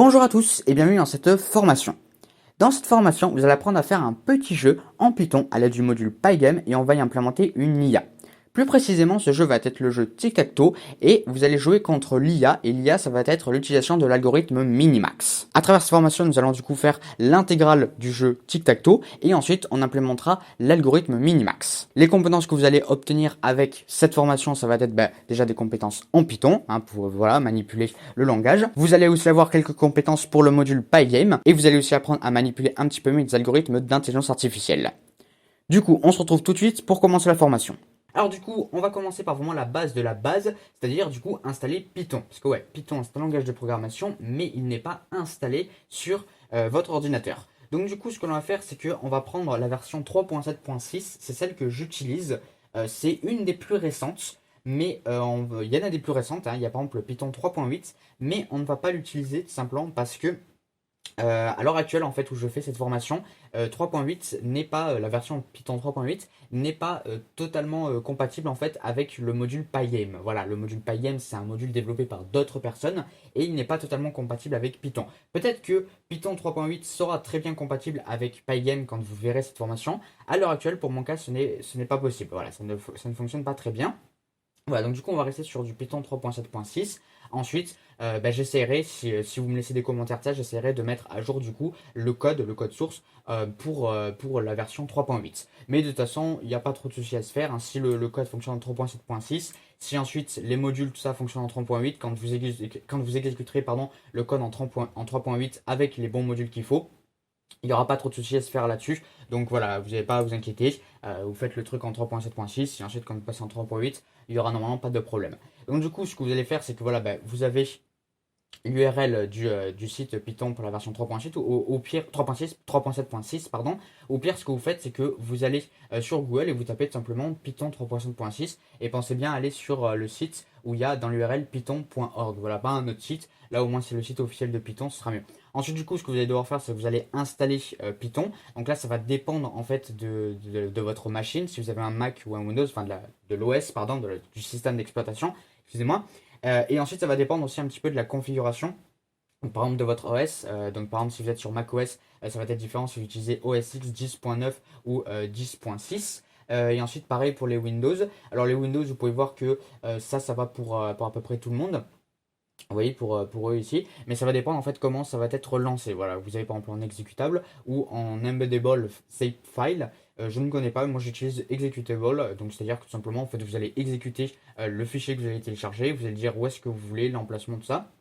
Bonjour à tous et bienvenue dans cette formation. Dans cette formation, vous allez apprendre à faire un petit jeu en Python à l'aide du module Pygame et on va y implémenter une IA. Plus précisément, ce jeu va être le jeu Tic-Tac-Toe et vous allez jouer contre l'IA et l'IA, ça va être l'utilisation de l'algorithme Minimax. À travers cette formation, nous allons du coup faire l'intégrale du jeu Tic-Tac-Toe et ensuite on implémentera l'algorithme Minimax. Les compétences que vous allez obtenir avec cette formation, ça va être déjà des compétences en Python pour manipuler le langage. Vous allez aussi avoir quelques compétences pour le module Pygame et vous allez aussi apprendre à manipuler un petit peu mieux les algorithmes d'intelligence artificielle. Du coup, on se retrouve tout de suite pour commencer la formation. Alors du coup, on va commencer par vraiment la base de la base, c'est-à-dire du coup installer Python. Parce que ouais, Python c'est un langage de programmation, mais il n'est pas installé sur votre ordinateur. Donc du coup, ce que l'on va faire, c'est qu'on va prendre la version 3.7.6, c'est celle que j'utilise. C'est une des plus récentes, mais il y en a des plus récentes, il y a par exemple le Python 3.8, mais on ne va pas l'utiliser tout simplement parce que à l'heure actuelle, en fait, où je fais cette formation, 3.8 n'est pas, la version Python 3.8 n'est pas totalement compatible en fait avec le module Pygame. Voilà, le module Pygame, c'est un module développé par d'autres personnes et il n'est pas totalement compatible avec Python. Peut-être que Python 3.8 sera très bien compatible avec Pygame quand vous verrez cette formation. À l'heure actuelle, pour mon cas, ce n'est pas possible. Voilà, ça ne fonctionne pas très bien. Voilà, donc du coup, on va rester sur du Python 3.7.6. Ensuite, j'essaierai, si vous me laissez des commentaires de ça, j'essaierai de mettre à jour du coup le code source pour la version 3.8. Mais de toute façon, il n'y a pas trop de soucis à se faire. Si le code fonctionne en 3.7.6, si ensuite les modules, tout ça fonctionne en 3.8, quand vous exécuterez le code en 3.8 avec les bons modules qu'il faut, il n'y aura pas trop de soucis à se faire là-dessus. Donc voilà, vous n'avez pas à vous inquiéter. Vous faites le truc en 3.7.6 et ensuite quand vous passez en 3.8, il n'y aura normalement pas de problème. Donc du coup, ce que vous allez faire, c'est que voilà, vous avez l'URL du site Python pour la version 3.8 ou au pire 3.7.6 pardon. Au pire, ce que vous faites, c'est que vous allez sur Google et vous tapez tout simplement Python 3.7.6 et pensez bien à aller sur le site où il y a dans l'URL python.org. Voilà, pas un autre site. Là, au moins, c'est le site officiel de Python, ce sera mieux. Ensuite, du coup, ce que vous allez devoir faire, c'est que vous allez installer Python. Donc là, ça va dépendre en fait de votre machine. Si vous avez un Mac ou un Windows, enfin de l'OS, pardon, du système d'exploitation, excusez-moi. Et ensuite, ça va dépendre aussi un petit peu de la configuration. Donc, par exemple, de votre OS. Donc, par exemple, si vous êtes sur macOS, ça va être différent si vous utilisez OS X 10.9 ou 10.6. Et ensuite, pareil pour les Windows. Alors, les Windows, vous pouvez voir que ça va pour à peu près tout le monde. Vous voyez, pour eux ici, mais ça va dépendre en fait comment ça va être lancé. Voilà, vous avez par exemple en exécutable ou en embeddable save file. Je ne connais pas, moi j'utilise executable, donc c'est-à-dire que tout simplement en fait vous allez exécuter le fichier que vous allez télécharger, vous allez dire où est-ce que vous voulez l'emplacement de ça.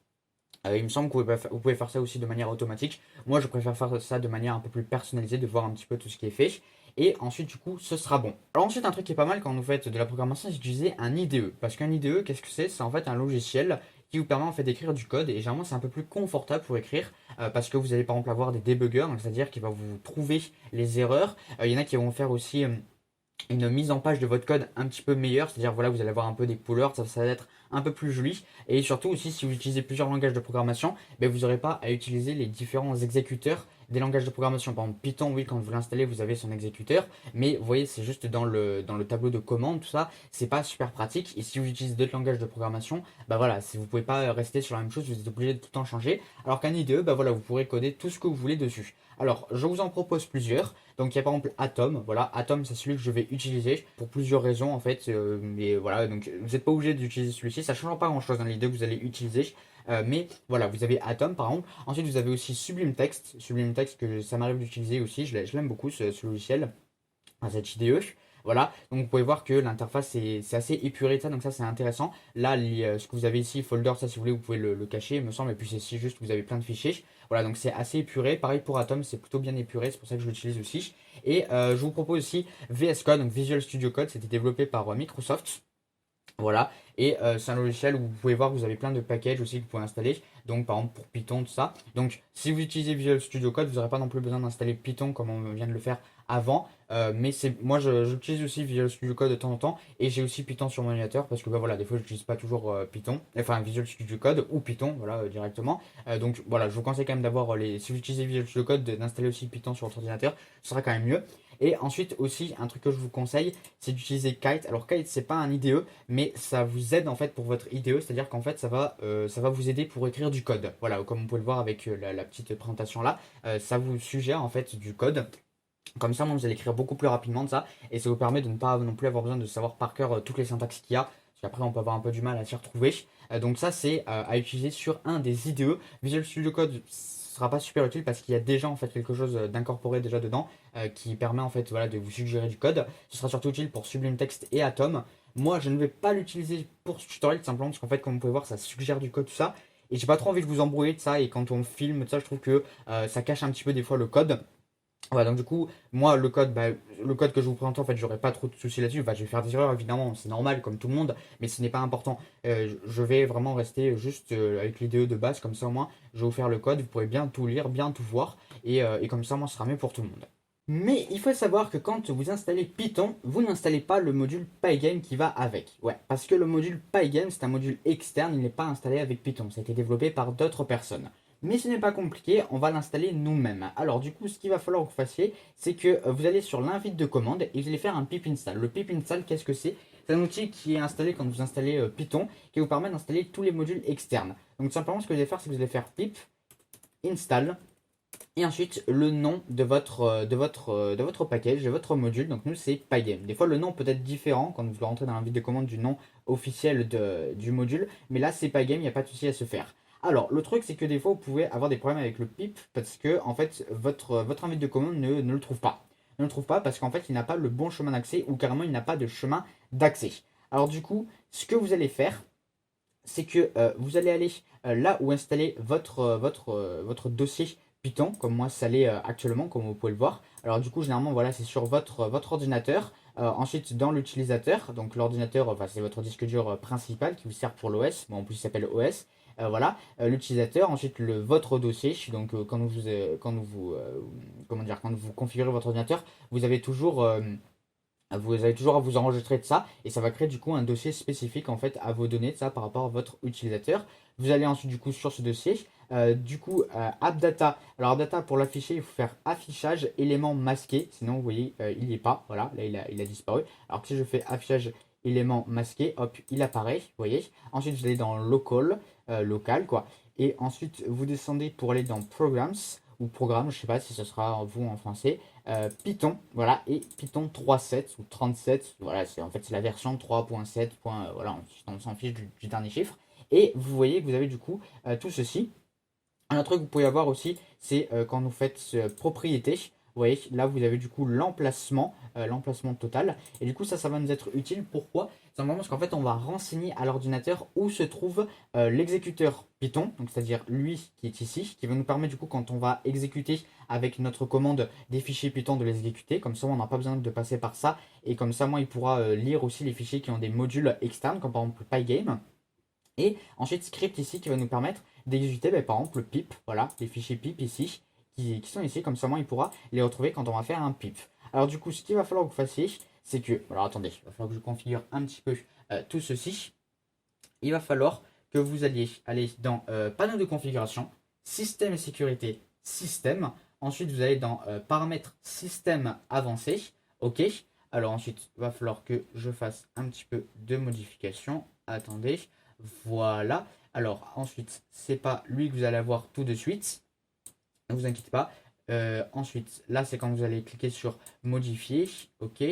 Il me semble que vous pouvez faire ça aussi de manière automatique. Moi, je préfère faire ça de manière un peu plus personnalisée, de voir un petit peu tout ce qui est fait. Et ensuite, du coup, ce sera bon. Alors ensuite, un truc qui est pas mal quand vous faites de la programmation, c'est d'utiliser un IDE. Parce qu'un IDE, qu'est-ce que c'est? C'est en fait un logiciel qui vous permet en fait d'écrire du code. Et généralement, c'est un peu plus confortable pour écrire. Parce que vous allez par exemple avoir des debuggers, c'est-à-dire qu'il va vous trouver les erreurs. Il y en a qui vont faire aussi une mise en page de votre code un petit peu meilleure, c'est-à-dire voilà, vous allez avoir un peu des couleurs, ça va être un peu plus joli. Et surtout aussi, si vous utilisez plusieurs langages de programmation, vous n'aurez pas à utiliser les différents exécuteurs des langages de programmation. Par exemple, Python, oui, quand vous l'installez, vous avez son exécuteur, mais vous voyez, c'est juste dans le tableau de commande, tout ça, c'est pas super pratique. Et si vous utilisez d'autres langages de programmation, voilà, si vous pouvez pas rester sur la même chose, vous êtes obligé de tout le temps changer. Alors qu'un IDE, voilà, vous pourrez coder tout ce que vous voulez dessus. Alors, je vous en propose plusieurs. Donc, il y a par exemple Atom. Voilà, Atom, c'est celui que je vais utiliser pour plusieurs raisons en fait. Mais voilà, donc vous n'êtes pas obligé d'utiliser celui-ci. Ça ne change pas grand-chose dans les deux que vous allez utiliser. Mais voilà, vous avez Atom par exemple. Ensuite, vous avez aussi Sublime Text. Sublime Text que ça m'arrive d'utiliser aussi. Je l'aime beaucoup ce logiciel, cette IDE. Voilà, donc vous pouvez voir que l'interface c'est assez épuré ça, donc ça c'est intéressant. Là, ce que vous avez ici, folder, ça si vous voulez, vous pouvez le cacher, il me semble, et puis c'est ici juste, vous avez plein de fichiers. Voilà, donc c'est assez épuré. Pareil pour Atom, c'est plutôt bien épuré, c'est pour ça que je l'utilise aussi. Et je vous propose aussi VS Code, donc Visual Studio Code, c'était développé par Microsoft. Voilà, et c'est un logiciel où vous pouvez voir que vous avez plein de packages aussi que vous pouvez installer, donc par exemple pour Python, tout ça. Donc si vous utilisez Visual Studio Code, vous n'aurez pas non plus besoin d'installer Python comme on vient de le faire avant. Mais moi j'utilise aussi Visual Studio Code de temps en temps, et j'ai aussi Python sur mon ordinateur parce que voilà, des fois j'utilise pas toujours Python, enfin Visual Studio Code ou Python, voilà, directement. Donc voilà, je vous conseille quand même d'avoir si vous utilisez Visual Studio Code, d'installer aussi Python sur votre ordinateur, ce sera quand même mieux. Et ensuite aussi, un truc que je vous conseille, c'est d'utiliser Kite. Alors Kite, c'est pas un IDE, mais ça vous aide en fait pour votre IDE, c'est-à-dire qu'en fait ça va vous aider pour écrire du code. Voilà, comme vous pouvez le voir avec la petite présentation là, ça vous suggère en fait du code. Comme ça, vous allez écrire beaucoup plus rapidement de ça, et ça vous permet de ne pas non plus avoir besoin de savoir par cœur toutes les syntaxes qu'il y a, parce qu'après on peut avoir un peu du mal à s'y retrouver. Donc ça, c'est à utiliser sur un des IDE. Visual Studio Code sera pas super utile parce qu'il y a déjà en fait quelque chose d'incorporé déjà dedans qui permet en fait voilà de vous suggérer du code. Ce sera surtout utile pour Sublime Text et Atom. Moi, je ne vais pas l'utiliser pour ce tutoriel simplement parce qu'en fait, comme vous pouvez voir, ça suggère du code tout ça. Et j'ai pas trop envie de vous embrouiller de ça. Et quand on filme ça, je trouve que ça cache un petit peu des fois le code. Voilà, donc du coup, moi, le code que je vous présente, en fait, j'aurai pas trop de soucis là-dessus. Enfin, je vais faire des erreurs, évidemment, c'est normal, comme tout le monde, mais ce n'est pas important. Je vais vraiment rester juste avec l'IDE de base, comme ça, au moins, je vais vous faire le code, vous pourrez bien tout lire, bien tout voir, et comme ça, moi, ce sera mieux pour tout le monde. Mais il faut savoir que quand vous installez Python, vous n'installez pas le module Pygame qui va avec. Ouais, parce que le module Pygame, c'est un module externe, il n'est pas installé avec Python. Ça a été développé par d'autres personnes. Mais ce n'est pas compliqué, on va l'installer nous-mêmes. Alors du coup, ce qu'il va falloir que vous fassiez, c'est que vous allez sur l'invite de commande et vous allez faire un pip install. Le pip install, qu'est-ce que c'est? C'est un outil qui est installé quand vous installez Python, qui vous permet d'installer tous les modules externes. Donc simplement, ce que vous allez faire, c'est que vous allez faire pip install et ensuite le nom de votre package, de votre module. Donc nous, c'est Pygame. Des fois, le nom peut être différent quand vous rentrez dans l'invite de commande du nom officiel du module, mais là, c'est Pygame, il n'y a pas de souci à se faire. Alors, le truc, c'est que des fois, vous pouvez avoir des problèmes avec le pip parce que, en fait, votre invite de commande ne le trouve pas. Ne le trouve pas parce qu'en fait, il n'a pas le bon chemin d'accès ou carrément, il n'a pas de chemin d'accès. Alors, du coup, ce que vous allez faire, c'est que vous allez aller là où installer votre dossier Python, comme moi ça l'est actuellement, comme vous pouvez le voir. Alors, du coup, généralement, voilà, c'est sur votre ordinateur. Ensuite, dans l'utilisateur, donc l'ordinateur, enfin, c'est votre disque dur principal qui vous sert pour l'OS. Bon, en plus, il s'appelle OS. Voilà, l'utilisateur, ensuite votre dossier. Donc, comment dire, quand vous configurez votre ordinateur, vous avez toujours vous allez toujours à vous enregistrer de ça et ça va créer du coup un dossier spécifique en fait à vos données de ça par rapport à votre utilisateur. Vous allez ensuite du coup sur ce dossier, AppData. Alors AppData pour l'afficher, il faut faire affichage élément masqué, sinon vous voyez il n'y est pas. Voilà, là il a disparu. Alors que si je fais affichage élément masqué, hop, il apparaît, vous voyez. Ensuite vous allez dans local quoi. Et ensuite vous descendez pour aller dans Programs ou Programme, je sais pas si ce sera vous en français. Python, voilà, et Python 3.7 ou 37, voilà, en fait c'est la version 3.7, voilà, on s'en fiche du dernier chiffre. Et vous voyez que vous avez du coup tout ceci. Un autre truc que vous pouvez avoir aussi, c'est quand vous faites propriété. Vous voyez, là vous avez du coup l'emplacement total. Et du coup ça va nous être utile. Pourquoi? Simplement parce qu'en fait on va renseigner à l'ordinateur où se trouve l'exécuteur Python, donc c'est-à-dire lui qui est ici, qui va nous permettre du coup quand on va exécuter avec notre commande des fichiers Python de les exécuter. Comme ça on n'a pas besoin de passer par ça. Et comme ça moi il pourra lire aussi les fichiers qui ont des modules externes, comme par exemple Pygame. Et ensuite, script ici qui va nous permettre d'exécuter par exemple le pip, voilà, les fichiers pip ici, qui sont ici, comme ça moi il pourra les retrouver quand on va faire un pip. Alors du coup, ce qu'il va falloir que vous fassiez, c'est que, alors attendez, il va falloir que je configure un petit peu tout ceci. Il va falloir que vous alliez aller dans panneau de configuration, système et sécurité, système. Ensuite, vous allez dans paramètres système avancé, ok. Alors ensuite, il va falloir que je fasse un petit peu de modification. Attendez. Voilà. Alors ensuite, c'est pas lui que vous allez avoir tout de suite. Ne vous inquiétez pas. Ensuite, là, c'est quand vous allez cliquer sur modifier. OK.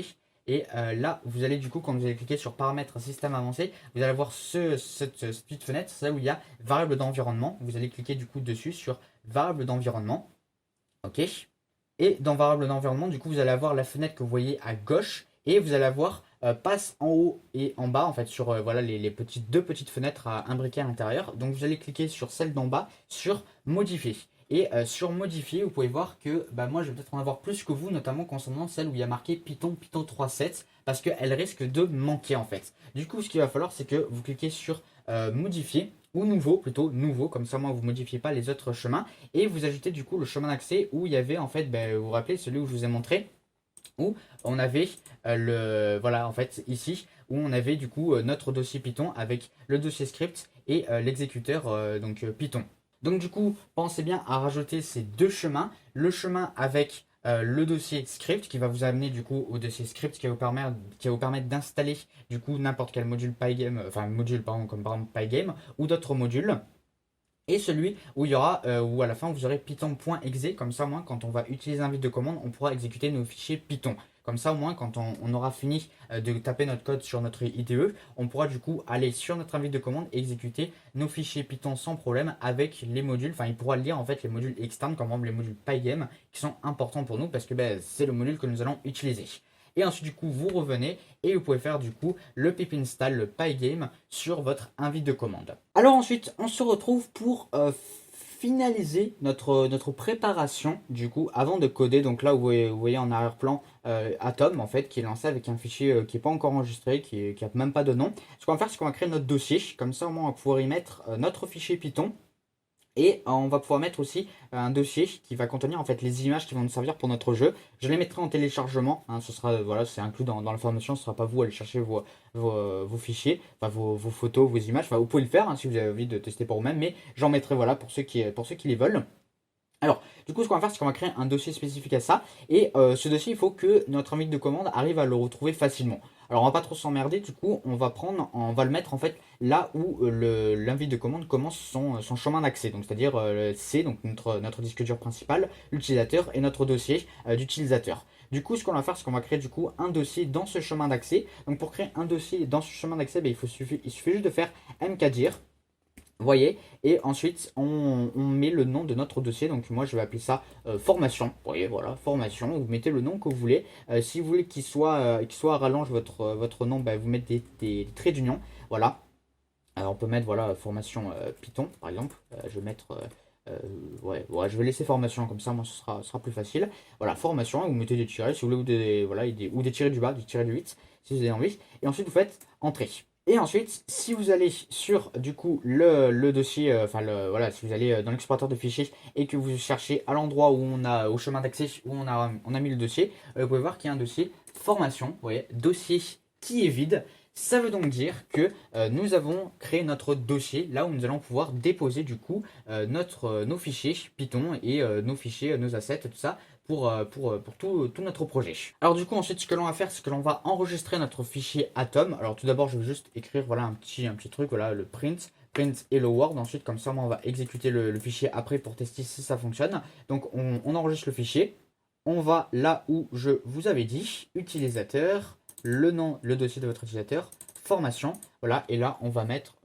Et là, vous allez du coup, quand vous allez cliquer sur paramètres système avancé, vous allez avoir cette petite fenêtre, c'est là où il y a variable d'environnement. Vous allez cliquer du coup dessus sur variable d'environnement. OK. Et dans variable d'environnement, du coup, vous allez avoir la fenêtre que vous voyez à gauche et vous allez avoir passe en haut et en bas, en fait, sur voilà, les deux petites fenêtres à imbriquer à l'intérieur. Donc, vous allez cliquer sur celle d'en bas sur modifier. Et sur modifier, vous pouvez voir que moi, je vais peut-être en avoir plus que vous, notamment concernant celle où il y a marqué Python 3.7, parce qu'elle risque de manquer en fait. Du coup, ce qu'il va falloir, c'est que vous cliquez sur modifier, ou nouveau, plutôt nouveau, comme ça, moi, vous ne modifiez pas les autres chemins, et vous ajoutez du coup le chemin d'accès où il y avait en fait, vous vous rappelez, celui où je vous ai montré, où on avait voilà en fait ici où on avait du coup notre dossier Python avec le dossier script et l'exécuteur Python. Donc du coup pensez bien à rajouter ces deux chemins, le chemin avec le dossier script qui va vous amener du coup au dossier script qui va vous permettre d'installer du coup n'importe quel module Pygame, enfin module pardon, comme par exemple Pygame ou d'autres modules. Et celui où il y aura, où à la fin vous aurez python.exe, comme ça au moins quand on va utiliser un vide de commande, on pourra exécuter nos fichiers Python. Comme ça au moins quand on aura fini de taper notre code sur notre IDE, on pourra du coup aller sur notre invite de commande et exécuter nos fichiers Python sans problème avec les modules. Enfin il pourra lire en fait les modules externes, comme par exemple les modules Pygame, qui sont importants pour nous parce que ben, c'est le module que nous allons utiliser. Et ensuite du coup vous revenez et vous pouvez faire du coup le pip install, le Pygame sur votre invite de commande. Alors ensuite on se retrouve pour finaliser notre préparation du coup avant de coder. Donc là vous voyez en arrière-plan Atom en fait qui est lancé avec un fichier qui n'est pas encore enregistré, qui n'a même pas de nom. Ce qu'on va faire c'est qu'on va créer notre dossier, comme ça au moins on va pouvoir y mettre notre fichier Python. Et on va pouvoir mettre aussi un dossier qui va contenir en fait les images qui vont nous servir pour notre jeu. Je les mettrai en téléchargement, hein, ce sera voilà, c'est inclus dans la formation, ce ne sera pas vous à aller chercher vos fichiers, enfin vos photos, vos images. Enfin, vous pouvez le faire hein, si vous avez envie de tester pour vous-même, mais j'en mettrai voilà pour ceux qui les veulent. Alors, du coup, ce qu'on va faire, c'est qu'on va créer un dossier spécifique à ça. Et ce dossier, il faut que notre invite de commande arrive à le retrouver facilement. Alors, on va pas trop s'emmerder, du coup, on va le mettre en fait là où l'invite de commande commence son chemin d'accès. Donc, c'est-à-dire C, donc notre disque dur principal, l'utilisateur et notre dossier d'utilisateur. Du coup, ce qu'on va faire, c'est qu'on va créer du coup un dossier dans ce chemin d'accès. Donc, pour créer un dossier dans ce chemin d'accès, ben, il suffit juste de faire mkdir. Vous voyez, et ensuite on met le nom de notre dossier. Donc moi je vais appeler ça formation. Vous voyez, voilà, formation. Vous mettez le nom que vous voulez. Si vous voulez qu'il soit à rallonge votre nom, bah, vous mettez des traits d'union. Voilà. Alors on peut mettre voilà formation Python par exemple. Je vais mettre ouais, je vais laisser formation comme ça, moi ce sera plus facile. Voilà, formation, vous mettez des tirets si vous voulez, ou des tirets du bas, des tirets du 8 si vous avez envie. Et ensuite vous faites entrée. Et ensuite, si vous allez sur du coup le dossier, voilà, si vous allez dans l'explorateur de fichiers et que vous cherchez à l'endroit où on a, au chemin d'accès où on a mis le dossier, vous pouvez voir qu'il y a un dossier formation, vous voyez, dossier qui est vide. Ça veut donc dire que nous avons créé notre dossier là où nous allons pouvoir déposer du coup nos fichiers Python et nos fichiers, nos assets, tout ça pour tout notre projet. Alors du coup ensuite ce que l'on va faire c'est que l'on va enregistrer notre fichier Atom. Alors tout d'abord je vais juste écrire voilà un petit truc, voilà le print hello world. Ensuite comme ça on va exécuter le fichier après pour tester si ça fonctionne. Donc on enregistre le fichier, on va là où je vous avais dit, utilisateur, le nom, le dossier de votre utilisateur, formation, voilà, et là on va mettre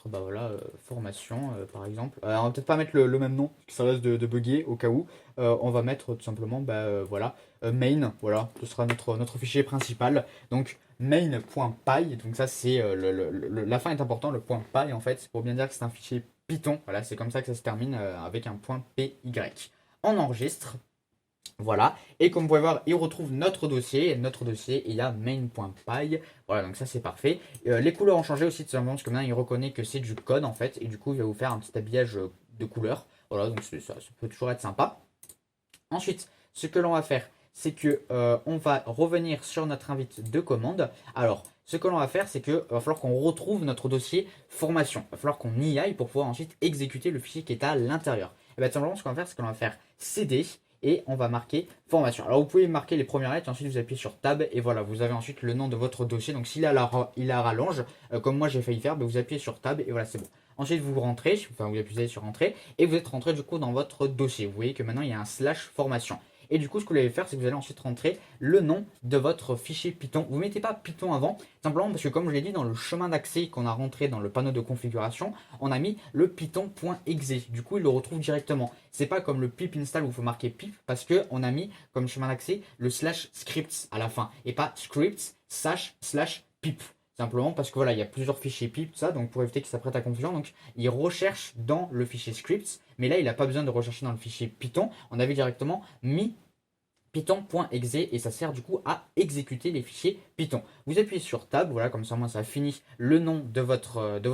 bah voilà, formation par exemple. On va peut-être pas mettre le même nom, parce que ça risque de bugger au cas où. On va mettre tout simplement bah, voilà, main, voilà, ce sera notre fichier principal. Donc main.py, donc ça c'est la fin est important, le point .py en fait, c'est pour bien dire que c'est un fichier Python, voilà, c'est comme ça que ça se termine avec un point .py. On enregistre. Voilà, et comme vous pouvez voir, il retrouve notre dossier, il y a main.py, voilà, donc ça c'est parfait. Les couleurs ont changé aussi, tout simplement, parce que maintenant il reconnaît que c'est du code en fait, et du coup il va vous faire un petit habillage de couleurs, voilà, donc ça peut toujours être sympa. Ensuite, ce que l'on va faire, c'est que on va revenir sur notre invite de commande. Alors, ce que l'on va faire, c'est que va falloir qu'on retrouve notre dossier formation. Il va falloir qu'on y aille pour pouvoir ensuite exécuter le fichier qui est à l'intérieur. Et bien, tout simplement, ce qu'on va faire, c'est qu'on va faire cd et on va marquer formation. Alors, vous pouvez marquer les premières lettres, et ensuite vous appuyez sur tab et voilà, vous avez ensuite le nom de votre dossier. Donc, s'il a la rallonge, comme moi j'ai failli faire, ben, vous appuyez sur tab et voilà, c'est bon. Ensuite, vous rentrez, enfin vous appuyez sur entrée et vous êtes rentré du coup dans votre dossier. Vous voyez que maintenant il y a un slash formation. Et du coup, ce que vous allez faire, c'est que vous allez ensuite rentrer le nom de votre fichier Python. Vous ne mettez pas Python avant, simplement parce que comme je l'ai dit, dans le chemin d'accès qu'on a rentré dans le panneau de configuration, on a mis le python.exe. Du coup, il le retrouve directement. C'est pas comme le pip install où il faut marquer pip, parce qu'on a mis comme chemin d'accès le slash scripts à la fin, et pas scripts slash pip. Simplement parce que voilà, il y a plusieurs fichiers pip, tout ça, donc pour éviter que ça prête à confusion, donc il recherche dans le fichier scripts, mais là il n'a pas besoin de rechercher dans le fichier Python, on avait directement mis python.exe et ça sert du coup à exécuter les fichiers Python. Vous appuyez sur tab, voilà, comme ça moi ça finit le nom de votre de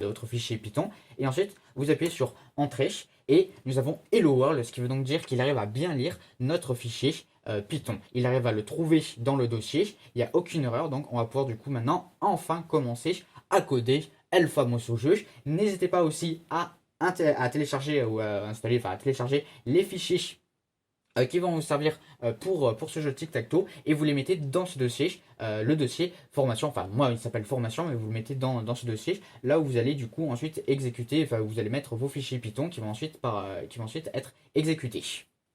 votre fichier Python, et ensuite vous appuyez sur entrée et nous avons hello world, ce qui veut donc dire qu'il arrive à bien lire notre fichier Python. Il arrive à le trouver dans le dossier, il n'y a aucune erreur, donc on va pouvoir du coup maintenant enfin commencer à coder El Famoso jeu. N'hésitez pas aussi à télécharger ou à installer, enfin à télécharger les fichiers qui vont vous servir pour ce jeu tic-tac-toe et vous les mettez dans ce dossier, le dossier formation, enfin moi il s'appelle formation mais vous le mettez dans ce dossier, là où vous allez du coup ensuite exécuter, enfin vous allez mettre vos fichiers Python qui vont ensuite être exécutés.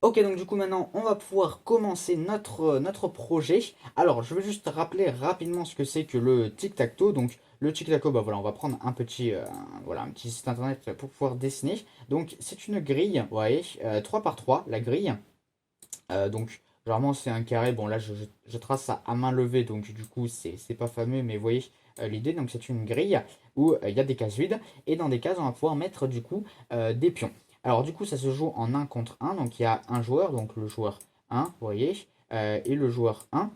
Ok, donc du coup maintenant on va pouvoir commencer notre projet. Alors je vais juste rappeler rapidement ce que c'est que le tic-tac-toe. Donc le tic-tac-toe, bah voilà, on va prendre voilà, un petit site internet pour pouvoir dessiner. Donc c'est une grille, vous voyez, 3 par 3 la grille. Donc, généralement, c'est un carré. Bon, là, je trace ça à main levée, donc du coup, c'est pas fameux, mais vous voyez l'idée. Donc, c'est une grille où il y a des cases vides, et dans des cases, on va pouvoir mettre du coup des pions. Alors, du coup, ça se joue en un contre un. Donc, il y a un joueur, donc le joueur 1, vous voyez, et le joueur 1,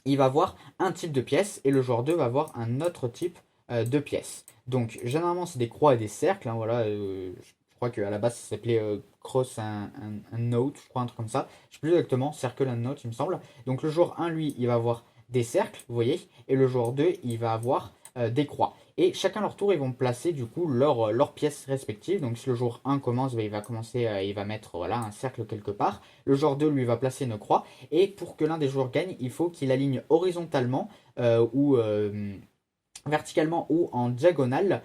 il va avoir un type de pièce, et le joueur 2 va avoir un autre type de pièce. Donc, généralement, c'est des croix et des cercles, hein, voilà. Je crois qu'à la base, ça s'appelait cross un note, je crois, un truc comme ça. Je ne sais plus exactement, circle and note, il me semble. Donc, le joueur 1, lui, il va avoir des cercles, vous voyez, et le joueur 2, il va avoir des croix. Et chacun leur tour, ils vont placer du coup leurs pièces respectives. Donc si le joueur 1 commence, il va commencer, il va mettre voilà, un cercle quelque part. Le joueur 2 lui va placer une croix. Et pour que l'un des joueurs gagne, il faut qu'il aligne horizontalement ou verticalement ou en diagonale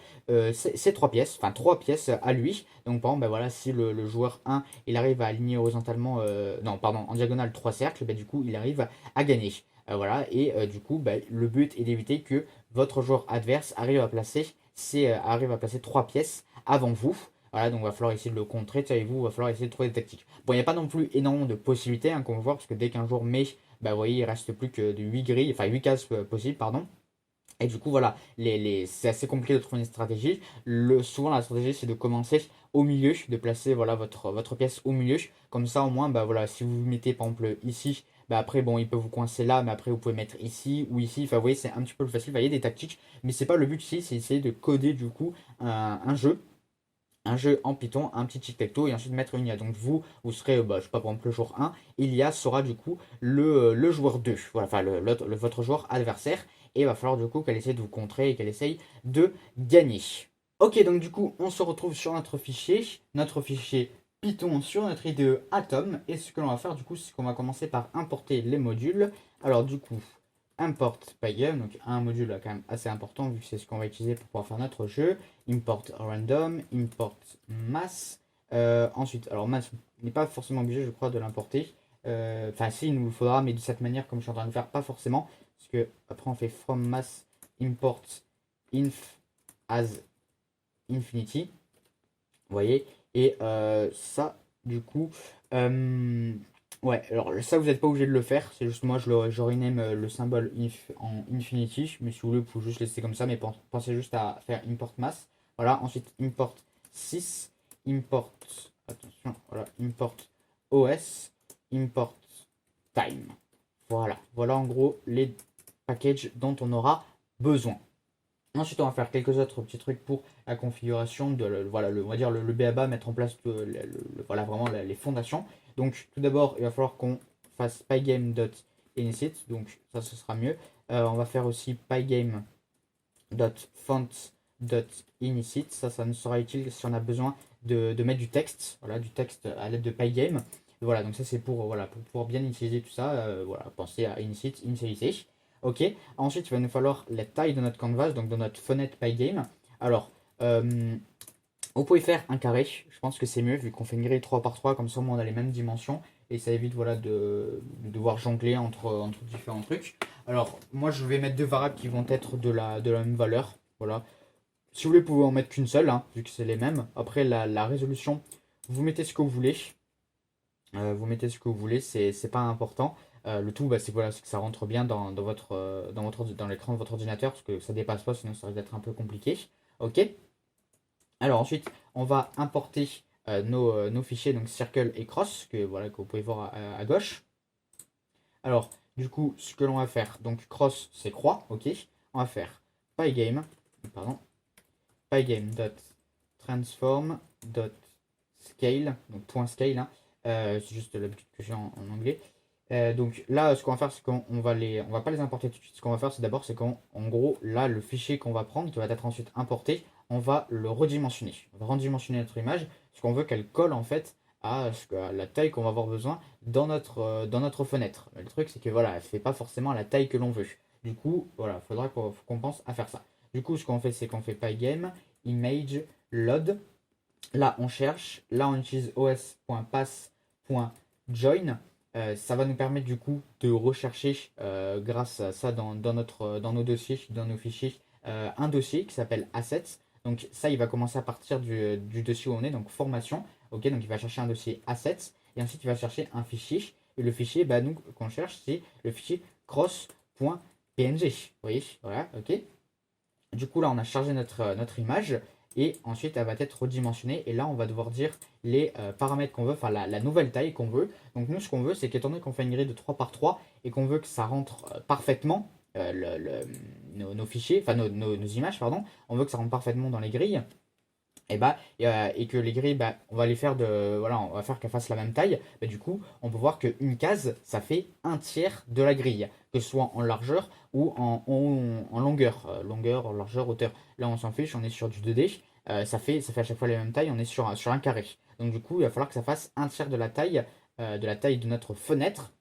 ces trois pièces, enfin trois pièces à lui. Donc par exemple, ben voilà, si le joueur 1 il arrive à aligner horizontalement, non pardon, en diagonale trois cercles, ben, du coup il arrive à gagner. Voilà, et du coup ben, le but est d'éviter que votre joueur adverse arrive à placer trois pièces avant vous. Voilà, donc il va falloir essayer de le contrer, savez-vous, il va falloir essayer de trouver des tactiques. Bon, il n'y a pas non plus énormément de possibilités, hein, qu'on va voir, parce que dès qu'un joueur met, bah, vous voyez, il reste plus que de 8 grilles, enfin 8 cases possibles, pardon. Et du coup, voilà, c'est assez compliqué de trouver une stratégie. Souvent, la stratégie, c'est de commencer au milieu, de placer voilà, votre pièce au milieu. Comme ça, au moins, bah, voilà, si vous vous mettez par exemple ici, bah, après, bon, il peut vous coincer là, mais après, vous pouvez mettre ici ou ici. Enfin, vous voyez, c'est un petit peu plus facile. Vous voyez, des tactiques. Mais c'est pas le but ici, c'est essayer de coder du coup un jeu en Python, un petit tic-tac-toe et ensuite mettre une IA. Donc vous serez, bah, je sais pas, par exemple le joueur 1, Ilia sera du coup le joueur 2, voilà, enfin votre joueur adversaire, et il va falloir du coup qu'elle essaie de vous contrer et qu'elle essaye de gagner. Ok, donc du coup on se retrouve sur notre fichier Python sur notre IDE Atom, et ce que l'on va faire du coup c'est qu'on va commencer par importer les modules. Alors du coup import pygame, donc un module quand même assez important vu que c'est ce qu'on va utiliser pour pouvoir faire notre jeu. Import random, import mass. Ensuite, alors mass n'est pas forcément obligé, je crois, de l'importer. Enfin, si, il nous le faudra, mais de cette manière, comme je suis en train de faire, pas forcément. Parce que après, on fait from mass import inf as infinity. Vous voyez? Et ça, du coup, euh, ouais, alors ça, vous n'êtes pas obligé de le faire. C'est juste moi, je rename le symbole inf en infinity. Mais si vous voulez, vous pouvez juste laisser comme ça. Mais pensez juste à faire import mass. Voilà, ensuite import 6, import, attention, voilà, import os, import time. Voilà en gros les packages dont on aura besoin. Ensuite, on va faire quelques autres petits trucs pour la configuration de voilà, on va dire le BABA, mettre en place voilà, vraiment les fondations. Donc, tout d'abord, il va falloir qu'on fasse pygame.init, donc ça, ce sera mieux. On va faire aussi pygame.font.init, ça nous sera utile si on a besoin de mettre du texte, voilà, du texte à l'aide de pygame. Voilà, donc ça c'est pour, voilà, pour pouvoir bien utiliser tout ça, voilà, penser à initialiser. Ok, ensuite il va nous falloir la taille de notre canvas, donc de notre fenêtre pygame. Alors, vous pouvez faire un carré, je pense que c'est mieux vu qu'on fait une grille 3 par 3 comme ça on a les mêmes dimensions et ça évite voilà, de devoir jongler entre différents trucs. Alors, moi je vais mettre deux variables qui vont être de la même valeur, voilà. Si vous voulez, vous pouvez en mettre qu'une seule, hein, vu que c'est les mêmes. Après, la résolution, vous mettez ce que vous voulez. Vous mettez ce que vous voulez, c'est pas important. Le tout, bah, c'est voilà, c'est que ça rentre bien dans l'écran de votre ordinateur, parce que ça dépasse pas, sinon ça risque d'être un peu compliqué. Ok. Alors ensuite, on va importer nos fichiers, donc circle et cross, voilà, que vous pouvez voir à gauche. Alors, du coup, ce que l'on va faire, donc cross, c'est croix, ok. On va faire pygame, pardon, pygame.transform.scale, donc point .scale, hein, c'est juste l'habitude que j'ai en anglais. Donc là, ce qu'on va faire, c'est qu'on va pas les importer tout de suite. Ce qu'on va faire, c'est d'abord, c'est qu'en gros, là, le fichier qu'on va prendre, qui va être ensuite importé, on va le redimensionner. On va redimensionner notre image, parce qu'on veut qu'elle colle en fait à la taille qu'on va avoir besoin dans notre fenêtre. Mais le truc, c'est que voilà, elle ne fait pas forcément la taille que l'on veut. Du coup, voilà, il faudra qu'on pense à faire ça. Du coup, ce qu'on fait, c'est qu'on fait pygame, image, load. Là, on cherche. Là, on utilise os.pass.join. Ça va nous permettre du coup de rechercher grâce à ça dans nos dossiers, dans nos fichiers, un dossier qui s'appelle assets. Donc ça, il va commencer à partir du dossier où on est, donc formation. Ok, donc il va chercher un dossier assets et ensuite il va chercher un fichier. Et le fichier bah, nous qu'on cherche, c'est le fichier cross.png. Vous voyez, voilà, ok. Du coup, là, on a chargé notre image et ensuite, elle va être redimensionnée. Et là, on va devoir dire les paramètres qu'on veut, enfin la nouvelle taille qu'on veut. Donc, nous, ce qu'on veut, c'est qu'étant donné qu'on fait une grille de 3 par 3 et qu'on veut que ça rentre parfaitement, nos fichiers, enfin nos images, pardon, on veut que ça rentre parfaitement dans les grilles et que les grilles, on va les faire voilà, on va faire qu'elles fassent la même taille. Du coup, on peut voir qu'une case, ça fait un tiers de la grille, que ce soit en largeur ou en longueur, longueur, largeur, hauteur. Là, on s'en fiche, on est sur du 2D, ça fait à chaque fois les mêmes tailles, on est sur un carré. Donc du coup, il va falloir que ça fasse un tiers de la taille de notre fenêtre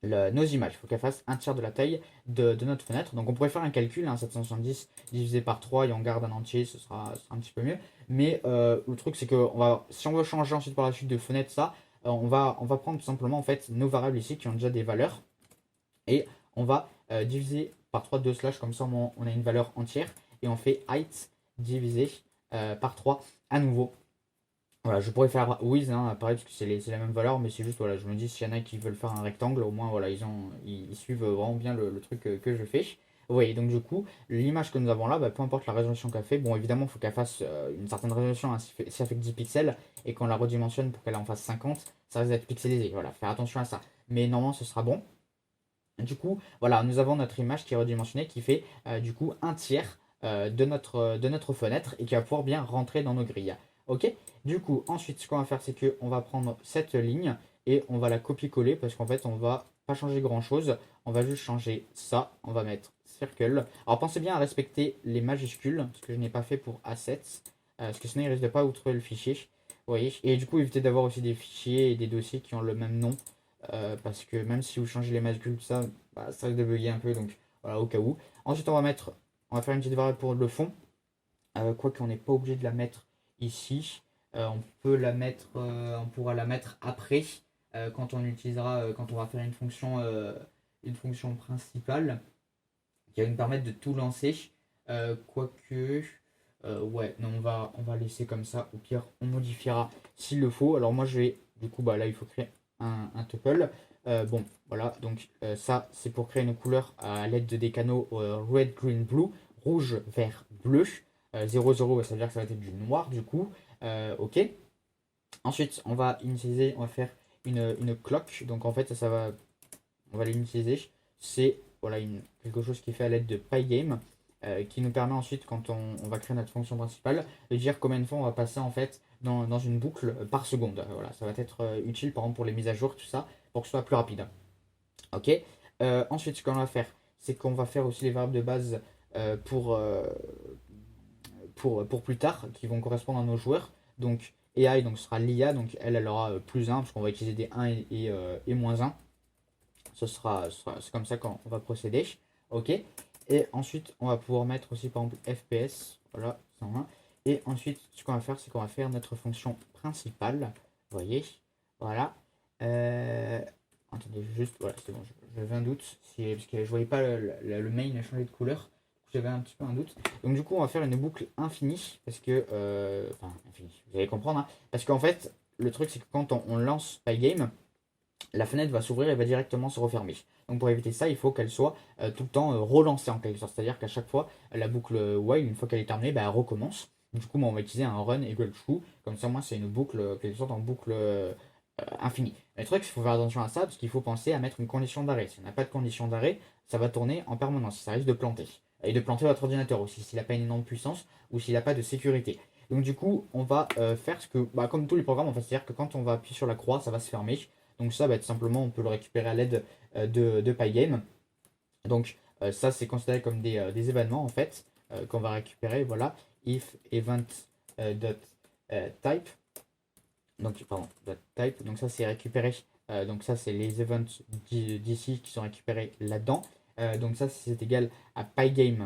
nos images. Il faut qu'elles fassent un tiers de la taille de notre fenêtre. Donc on pourrait faire un calcul, 770 divisé par 3 et on garde un entier, ce sera un petit peu mieux. Mais le truc c'est que si on veut changer ensuite par la suite de fenêtre, ça, on va prendre tout simplement en fait nos variables ici qui ont déjà des valeurs et on va diviser par 3 2 slash, comme ça on a une valeur entière et on fait height divisé par 3 à nouveau. Voilà, je pourrais faire with, pareil, parce que c'est la même valeur, mais c'est juste, voilà, je me dis, s'il y en a qui veulent faire un rectangle, au moins, voilà, ils suivent vraiment bien le truc que je fais. Vous voyez, donc du coup, l'image que nous avons là, peu importe la résolution qu'elle fait, bon, évidemment, il faut qu'elle fasse une certaine résolution, si elle fait que 10 pixels, et qu'on la redimensionne pour qu'elle en fasse 50, ça risque d'être pixelisé, voilà, faire attention à ça. Mais normalement, ce sera bon. Du coup, voilà, nous avons notre image qui est redimensionnée, qui fait du coup un tiers de notre fenêtre et qui va pouvoir bien rentrer dans nos grilles. Ok. Du coup, ensuite, ce qu'on va faire, c'est qu'on va prendre cette ligne et on va la copier-coller parce qu'en fait, on va pas changer grand-chose. On va juste changer ça. On va mettre circle. Alors, pensez bien à respecter les majuscules, ce que je n'ai pas fait pour assets, parce que sinon, il risque de pas vous trouver le fichier. Vous voyez. Et du coup, évitez d'avoir aussi des fichiers et des dossiers qui ont le même nom. Parce que même si vous changez les majuscules, tout ça, ça risque de bugger un peu, donc voilà, au cas où. Ensuite, on va faire une petite variable pour le fond, quoique on n'est pas obligé de la mettre ici. On peut la mettre, on pourra la mettre après, quand on utilisera, quand on va faire une fonction principale qui va nous permettre de tout lancer. Quoique, ouais, non, on va laisser comme ça. Au pire, on modifiera s'il le faut. Alors moi, je vais, du coup, là, il faut créer un tuple. Bon, voilà, donc ça, c'est pour créer une couleur à l'aide de des canaux red, green, blue, rouge, vert, bleu. 0, 0, ça veut dire que ça va être du noir, du coup. Ok. Ensuite, on va faire une clock. Donc en fait, on va l'initialiser. C'est voilà, quelque chose qui est fait à l'aide de pygame qui nous permet ensuite, quand on va créer notre fonction principale, de dire combien de fois on va passer en fait dans une boucle par seconde. Voilà, ça va être utile par exemple pour les mises à jour, tout ça, pour que ce soit plus rapide. Ok. Ensuite, ce qu'on va faire, c'est qu'on va faire aussi les variables de base euh, pour, euh, pour plus tard, qui vont correspondre à nos joueurs. Donc AI, donc ce sera l'IA, donc elle aura plus 1, parce qu'on va utiliser des 1 et moins 1. C'est comme ça qu'on va procéder. Ok. Et ensuite, on va pouvoir mettre aussi par exemple FPS. Voilà, 120. Et ensuite, ce qu'on va faire, c'est qu'on va faire notre fonction principale. Vous voyez. Voilà. Euh, Attendez, juste. Voilà, c'est bon. J'avais un doute. Parce que je voyais pas le main a changé de couleur. J'avais un petit peu un doute. Donc, du coup, on va faire une boucle infinie. Parce que. Enfin, infinie. Vous allez comprendre. Parce qu'en fait, le truc, c'est que quand on lance Pygame, la fenêtre va s'ouvrir et va directement se refermer. Donc pour éviter ça, il faut qu'elle soit tout le temps relancée en quelque sorte. C'est-à-dire qu'à chaque fois, la boucle while, une fois qu'elle est terminée, elle recommence. Du coup, on va utiliser un run equal true. Comme ça, moi, c'est une boucle, quelque sorte en boucle infinie. Mais le truc, il faut faire attention à ça, parce qu'il faut penser à mettre une condition d'arrêt. Si on n'a pas de condition d'arrêt, ça va tourner en permanence. Ça risque de planter. Et de planter votre ordinateur aussi, s'il n'a pas une énorme puissance ou s'il n'a pas de sécurité. Donc du coup, on va faire ce que, comme tous les programmes, c'est-à-dire que quand on va appuyer sur la croix, ça va se fermer. Donc ça, tout simplement, on peut le récupérer à l'aide de Pygame. Donc ça, c'est considéré comme des événements, en fait, qu'on va récupérer. Voilà, if event dot type. Donc, pardon, .type. Donc ça, c'est récupéré. Donc ça, c'est les events d'ici qui sont récupérés là-dedans. Donc ça, si c'est égal à pygame.quit.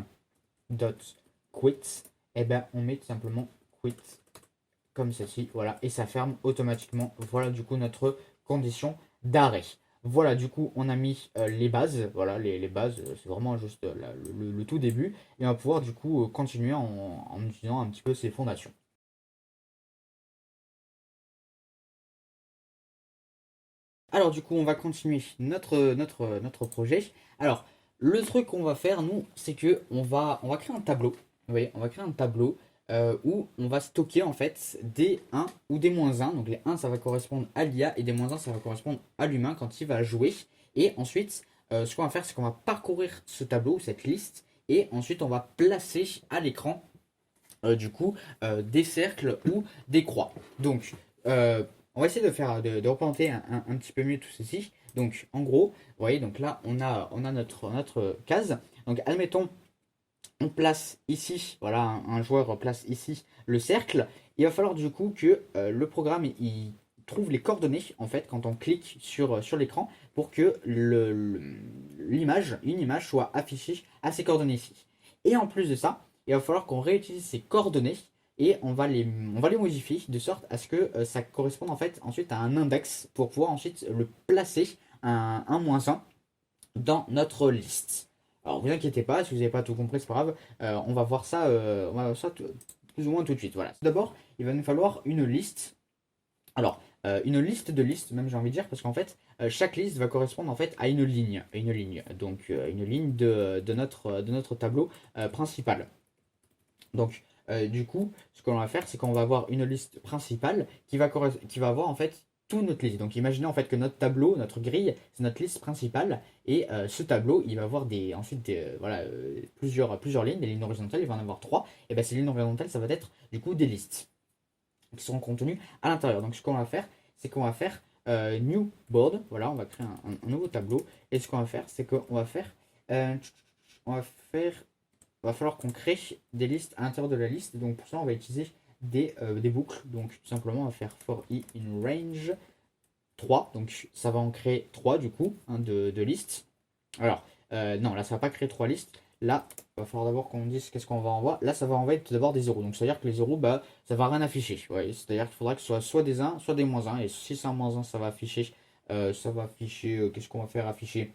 Et ben, on met tout simplement quit comme ceci, voilà, et ça ferme automatiquement. Voilà du coup notre condition d'arrêt. Voilà, du coup, on a mis les bases. Voilà, les bases, c'est vraiment juste le tout début. Et on va pouvoir du coup continuer en utilisant un petit peu ces fondations. Alors du coup, on va continuer notre projet. Alors, le truc qu'on va faire, nous, c'est que on va créer un tableau. Vous voyez, on va créer un tableau où on va stocker en fait des 1 ou des -1. Donc les 1, ça va correspondre à l'IA et des -1, ça va correspondre à l'humain quand il va jouer. Et ensuite, ce qu'on va faire, c'est qu'on va parcourir ce tableau, cette liste, et ensuite on va placer à l'écran du coup des cercles ou des croix. Donc, on va essayer de représenter un petit peu mieux tout ceci. Donc, en gros, vous voyez, donc là, on a notre case. Donc, admettons, on place ici, voilà, un joueur place ici le cercle. Il va falloir du coup que le programme il trouve les coordonnées en fait quand on clique sur l'écran pour que une image soit affichée à ces coordonnées-ci. Et en plus de ça, il va falloir qu'on réutilise ces coordonnées et on va les modifier de sorte à ce que ça corresponde en fait ensuite à un index pour pouvoir ensuite le placer un -1 dans notre liste. Alors vous inquiétez pas, si vous n'avez pas tout compris, c'est pas grave, on va voir ça plus ou moins tout de suite. Voilà. D'abord, il va nous falloir une liste. Alors, une liste de listes, même j'ai envie de dire, parce qu'en fait, chaque liste va correspondre en fait à une ligne. Une ligne. Donc une ligne de notre tableau principal. Donc, du coup, ce qu'on va faire, c'est qu'on va avoir une liste principale qui va avoir en fait toute notre liste. Donc, imaginez en fait que notre tableau, notre grille, c'est notre liste principale. Et ce tableau, il va avoir ensuite voilà, plusieurs lignes. Des lignes horizontales, il va en avoir trois. Et bien, ces lignes horizontales, ça va être du coup des listes qui seront contenues à l'intérieur. Donc, ce qu'on va faire, c'est qu'on va faire new board. Voilà, on va créer un nouveau tableau. Et ce qu'on va faire, c'est qu'on va faire, euh, on va faire va falloir qu'on crée des listes à l'intérieur de la liste. Donc pour ça, on va utiliser des boucles. Donc tout simplement, on va faire for i in range 3. Donc ça va en créer 3 du coup hein, de listes. Alors, non, là, ça va pas créer 3 listes. Là, il va falloir d'abord qu'on dise qu'est-ce qu'on va envoyer. Là, ça va envoyer tout d'abord des zéros. Donc, c'est-à-dire que les zéros, bah, ça va rien afficher. Ouais, c'est-à-dire qu'il faudra que ce soit des 1, soit des -1. Et si c'est un -1, ça va afficher, qu'est-ce qu'on va faire afficher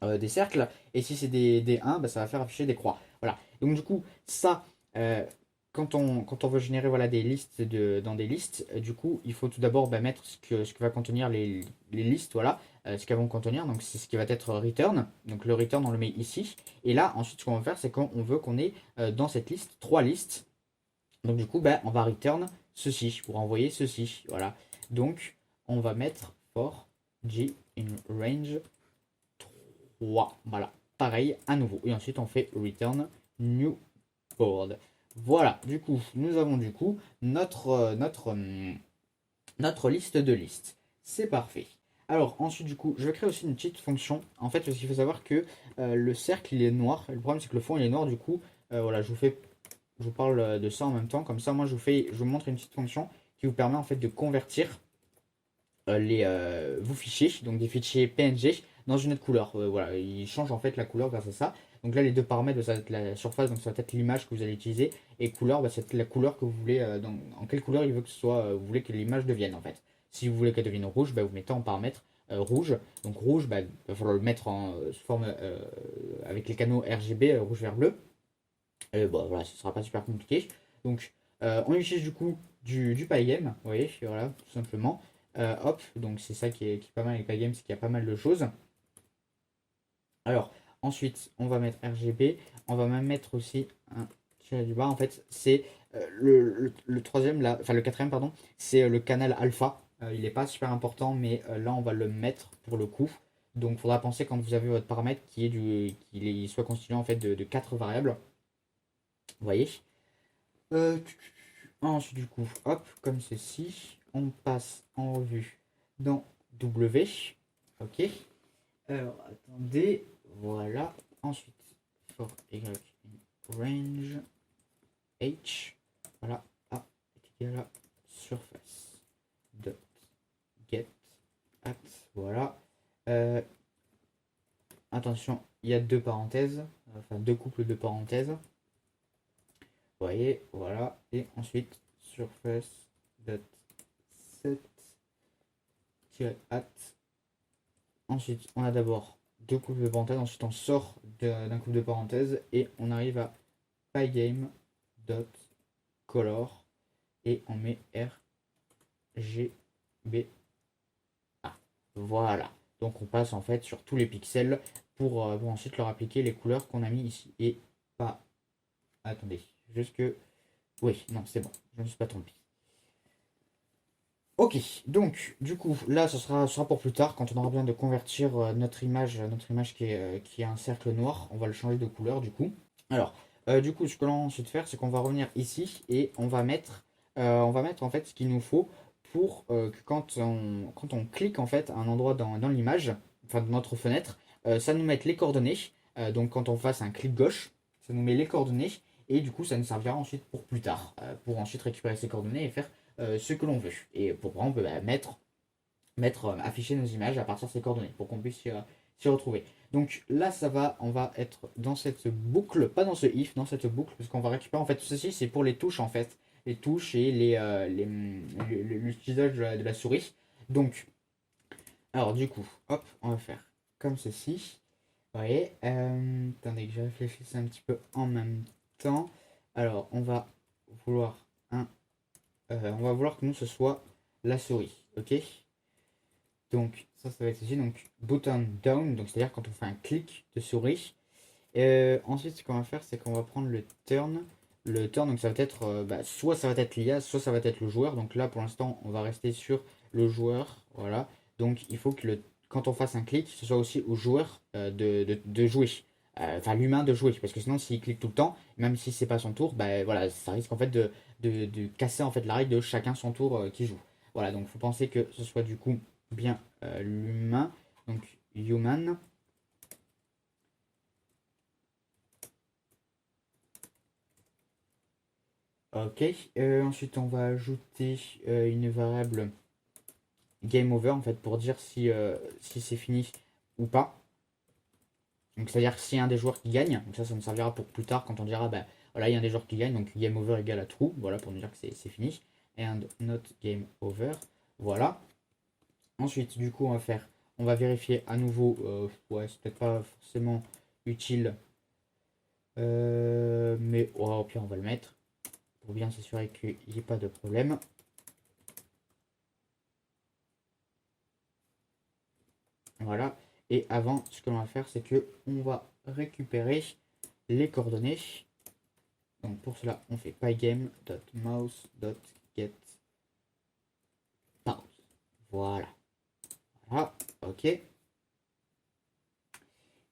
des cercles. Et si c'est des 1, bah, ça va faire afficher des croix. Voilà. Donc du coup, ça, euh, quand on veut générer voilà, des listes dans des listes, du coup, il faut tout d'abord bah, mettre ce que va contenir les listes, voilà, ce qu'elles vont contenir. Donc c'est ce qui va être return. Donc le return, on le met ici. Et là, ensuite, ce qu'on va faire, c'est qu'on veut qu'on ait dans cette liste 3 listes. Donc du coup, bah, on va return ceci pour envoyer ceci. Voilà. Donc on va mettre for g in range 3. Voilà, pareil à nouveau. Et ensuite, on fait return new board. Voilà, du coup, nous avons du coup notre liste de listes. C'est parfait. Alors ensuite, du coup, je vais créer aussi une petite fonction. En fait, parce qu'il faut savoir que le cercle, il est noir. Le problème, c'est que le fond, il est noir. Du coup, voilà, je vous parle de ça en même temps. Comme ça, moi, je vous montre une petite fonction qui vous permet en fait de convertir vos fichiers, donc des fichiers PNG, dans une autre couleur. Voilà, il change en fait la couleur grâce à ça. Donc là, les deux paramètres, ça va être la surface, donc ça va être l'image que vous allez utiliser, et couleur, bah, c'est la couleur que vous voulez, en quelle couleur il veut que ce soit, vous voulez que l'image devienne en fait. Si vous voulez qu'elle devienne rouge, bah, vous mettez en paramètre rouge. Donc rouge, bah, il va falloir le mettre en forme avec les canaux RGB, rouge, vert, bleu. Et bon, voilà, ce sera pas super compliqué. Donc, on utilise du coup du Pygame, vous voyez, voilà, tout simplement. Hop, donc c'est ça qui est pas mal avec Pygame, c'est qu'il y a pas mal de choses. Alors, ensuite, on va mettre RGB, on va même mettre aussi un tiré du bas. En fait, c'est le troisième, là, enfin le quatrième, pardon, c'est le canal alpha. Il n'est pas super important, mais là, on va le mettre pour le coup. Donc, il faudra penser quand vous avez votre paramètre qu'il soit constitué en fait de 4 variables. Vous voyez? Euh, Ensuite, du coup, hop, comme ceci, on passe en revue dans W. Ok. Alors, attendez, voilà. Ensuite, for Y in range H. Voilà, A est égal à surface Voilà. Euh, Attention, il y a deux parenthèses, enfin deux couples de parenthèses. Vous voyez, voilà. Et ensuite, surface.set-at. Ensuite, on a d'abord deux couples de parenthèses. Ensuite, on sort d'un couple de parenthèses et on arrive à pygame.color et on met RGB. Voilà. Donc on passe en fait sur tous les pixels pour ensuite leur appliquer les couleurs qu'on a mis ici. Et pas. Attendez. Juste que. Oui, non, c'est bon. Je ne me suis pas trompé. Ok, donc du coup, là, ce sera pour plus tard, quand on aura besoin de convertir notre image qui est un cercle noir, on va le changer de couleur du coup. Alors, du coup, ce que l'on va ensuite faire, c'est qu'on va revenir ici et on va mettre en fait ce qu'il nous faut pour que quand on clique en fait à un endroit dans l'image, enfin dans notre fenêtre, ça nous mette les coordonnées. Donc quand on fasse un clic gauche, ça nous met les coordonnées et du coup, ça nous servira ensuite pour plus tard, pour ensuite récupérer ces coordonnées et faire ce que l'on veut. Et pour par exemple afficher nos images à partir de ces coordonnées pour qu'on puisse s'y retrouver. Donc là, on va être dans cette boucle, pas dans ce if, dans cette boucle, parce qu'on va récupérer en fait tout ceci, c'est pour les touches en fait, les touches et l'utilisation de la souris. Donc, alors du coup, hop, on va faire comme ceci. Vous voyez, attendez que je réfléchisse un petit peu en même temps. Alors, vouloir on va vouloir que nous ce soit la souris, ok? Donc ça va être ici, donc button down, donc c'est-à-dire quand on fait un clic de souris. Ensuite, ce qu'on va faire, c'est qu'on va prendre le turn. Le turn, donc ça va être, soit ça va être l'IA, soit ça va être le joueur. Donc là, pour l'instant, on va rester sur le joueur, voilà. Donc il faut que quand on fasse un clic, ce soit aussi au joueur de jouer. Enfin, l'humain de jouer, parce que sinon, s'il clique tout le temps, même si c'est pas son tour, bah voilà, ça risque en fait de casser en fait la règle de chacun son tour qui joue. Voilà, donc il faut penser que ce soit du coup bien l'humain, donc human. Ok, ensuite on va ajouter une variable game over en fait pour dire si c'est fini ou pas. Donc c'est à dire s'il y a un des joueurs qui gagne, donc ça nous servira pour plus tard quand on dira bah voilà il y a un des joueurs qui gagne, donc game over égale à true, voilà pour nous dire que c'est fini. And not game over, voilà. Ensuite du coup on va vérifier à nouveau, ouais c'est peut-être pas forcément utile, mais oh, au pire on va le mettre pour bien s'assurer qu'il n'y ait pas de problème. Voilà. Et avant, ce que l'on va faire, c'est que on va récupérer les coordonnées. Donc pour cela, on fait pygame.mouse.get pause. Voilà. Voilà. Ok.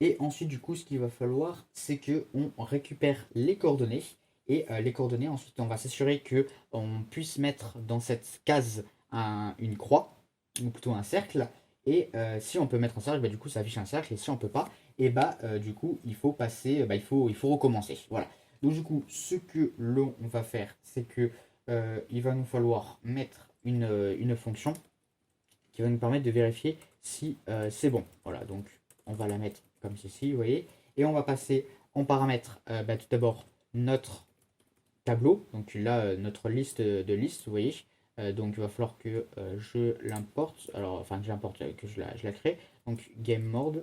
Et ensuite, du coup, ce qu'il va falloir, c'est que on récupère les coordonnées. Et les coordonnées, ensuite, on va s'assurer que on puisse mettre dans cette case une croix, ou plutôt un cercle. Et si on peut mettre un cercle, bah, du coup, ça affiche un cercle. Et si on peut pas, et bah, du coup, il faut passer, il faut recommencer. Voilà. Donc, du coup, ce que l'on va faire, c'est que il va nous falloir mettre une fonction qui va nous permettre de vérifier si c'est bon. Voilà, donc on va la mettre comme ceci, vous voyez. Et on va passer en paramètre tout d'abord notre tableau, donc là notre liste de listes, vous voyez. Donc il va falloir que je l'importe, alors enfin que j'importe, que je la crée. Donc gameboard,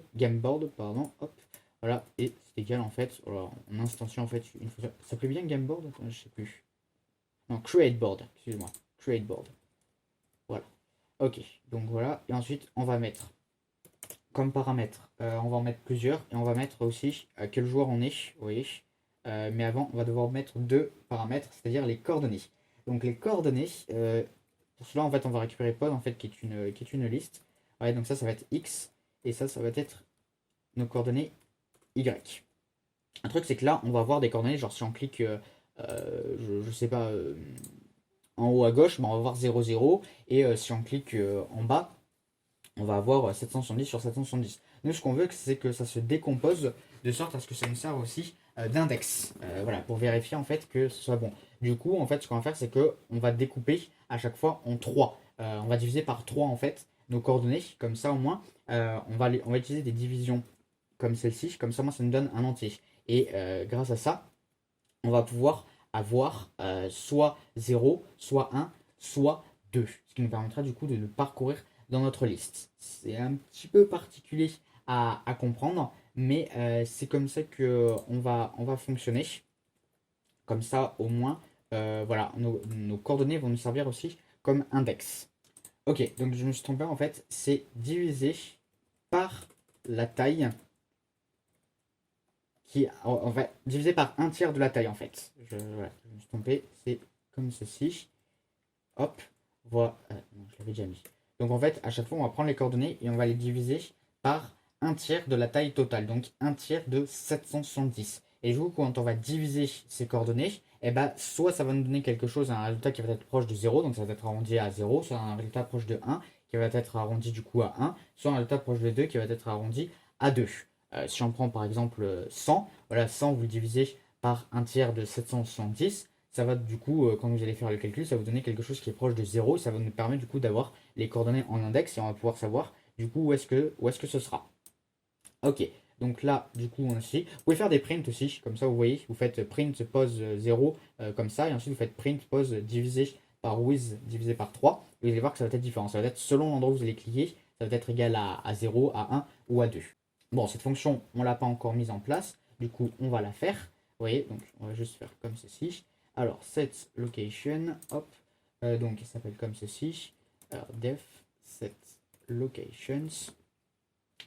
pardon, hop, voilà, et c'est égal en fait, alors, en instantiant en fait une fois. Ça s'appelait bien gameboard, je sais plus. Non, createboard, excuse-moi, createboard. Voilà. Ok, donc voilà, et ensuite on va mettre comme paramètre, on va en mettre plusieurs, et on va mettre aussi quel joueur on est, vous voyez. Mais avant, on va devoir mettre deux paramètres, c'est-à-dire les coordonnées. Donc les coordonnées, pour cela en fait on va récupérer pod en fait qui est une liste. Ouais, donc ça va être x, et ça va être nos coordonnées y. Un truc c'est que là on va avoir des coordonnées, genre si on clique, je sais pas, en haut à gauche, bah, on va voir 0, 0, et si on clique en bas, on va avoir 770 sur 770. Nous, ce qu'on veut, c'est que ça se décompose de sorte à ce que ça nous serve aussi d'index. Voilà, pour vérifier en fait que ce soit bon. Du coup, en fait, ce qu'on va faire, c'est que on va découper à chaque fois en 3. On va diviser par 3 en fait. nos coordonnées. Comme ça, au moins, on va utiliser des divisions comme celle-ci. Comme ça, moi, ça nous donne un entier. Et grâce à ça, on va pouvoir avoir soit 0, soit 1, soit 2. Ce qui nous permettra du coup de le parcourir dans notre liste. C'est un petit peu particulier à comprendre, mais c'est comme ça qu'on va fonctionner. Comme ça, au moins, voilà, nos coordonnées vont nous servir aussi comme index. Ok, donc je me suis trompé en fait, c'est divisé par la taille on va diviser par un tiers de la taille en fait. Voilà, je me suis trompé, c'est comme ceci. Hop, voilà, non, je l'avais déjà mis. Donc en fait, à chaque fois, on va prendre les coordonnées et on va les diviser par un tiers de la taille totale, donc un tiers de 770. Et du coup, quand on va diviser ces coordonnées, eh ben, soit ça va nous donner quelque chose, un résultat qui va être proche de 0, donc ça va être arrondi à 0, soit un résultat proche de 1, qui va être arrondi du coup à 1, soit un résultat proche de 2, qui va être arrondi à 2. Si on prend par exemple 100, voilà, 100 vous le divisez par un tiers de 770, ça va du coup, quand vous allez faire le calcul, ça va vous donner quelque chose qui est proche de 0, et ça va nous permettre du coup d'avoir les coordonnées en index, et on va pouvoir savoir du coup où est-ce que ce sera. Ok, donc là, du coup, on aussi. Vous pouvez faire des prints aussi, comme ça, vous voyez, vous faites print pose 0, comme ça, et ensuite vous faites print pose divisé par with divisé par 3, et vous allez voir que ça va être différent. Ça va être selon l'endroit où vous allez cliquer, ça va être égal à 0, à 1 ou à 2. Bon, cette fonction, on ne l'a pas encore mise en place, du coup, on va la faire. Vous voyez, donc on va juste faire comme ceci. Alors, set location, hop, donc il s'appelle comme ceci. Alors, def set locations.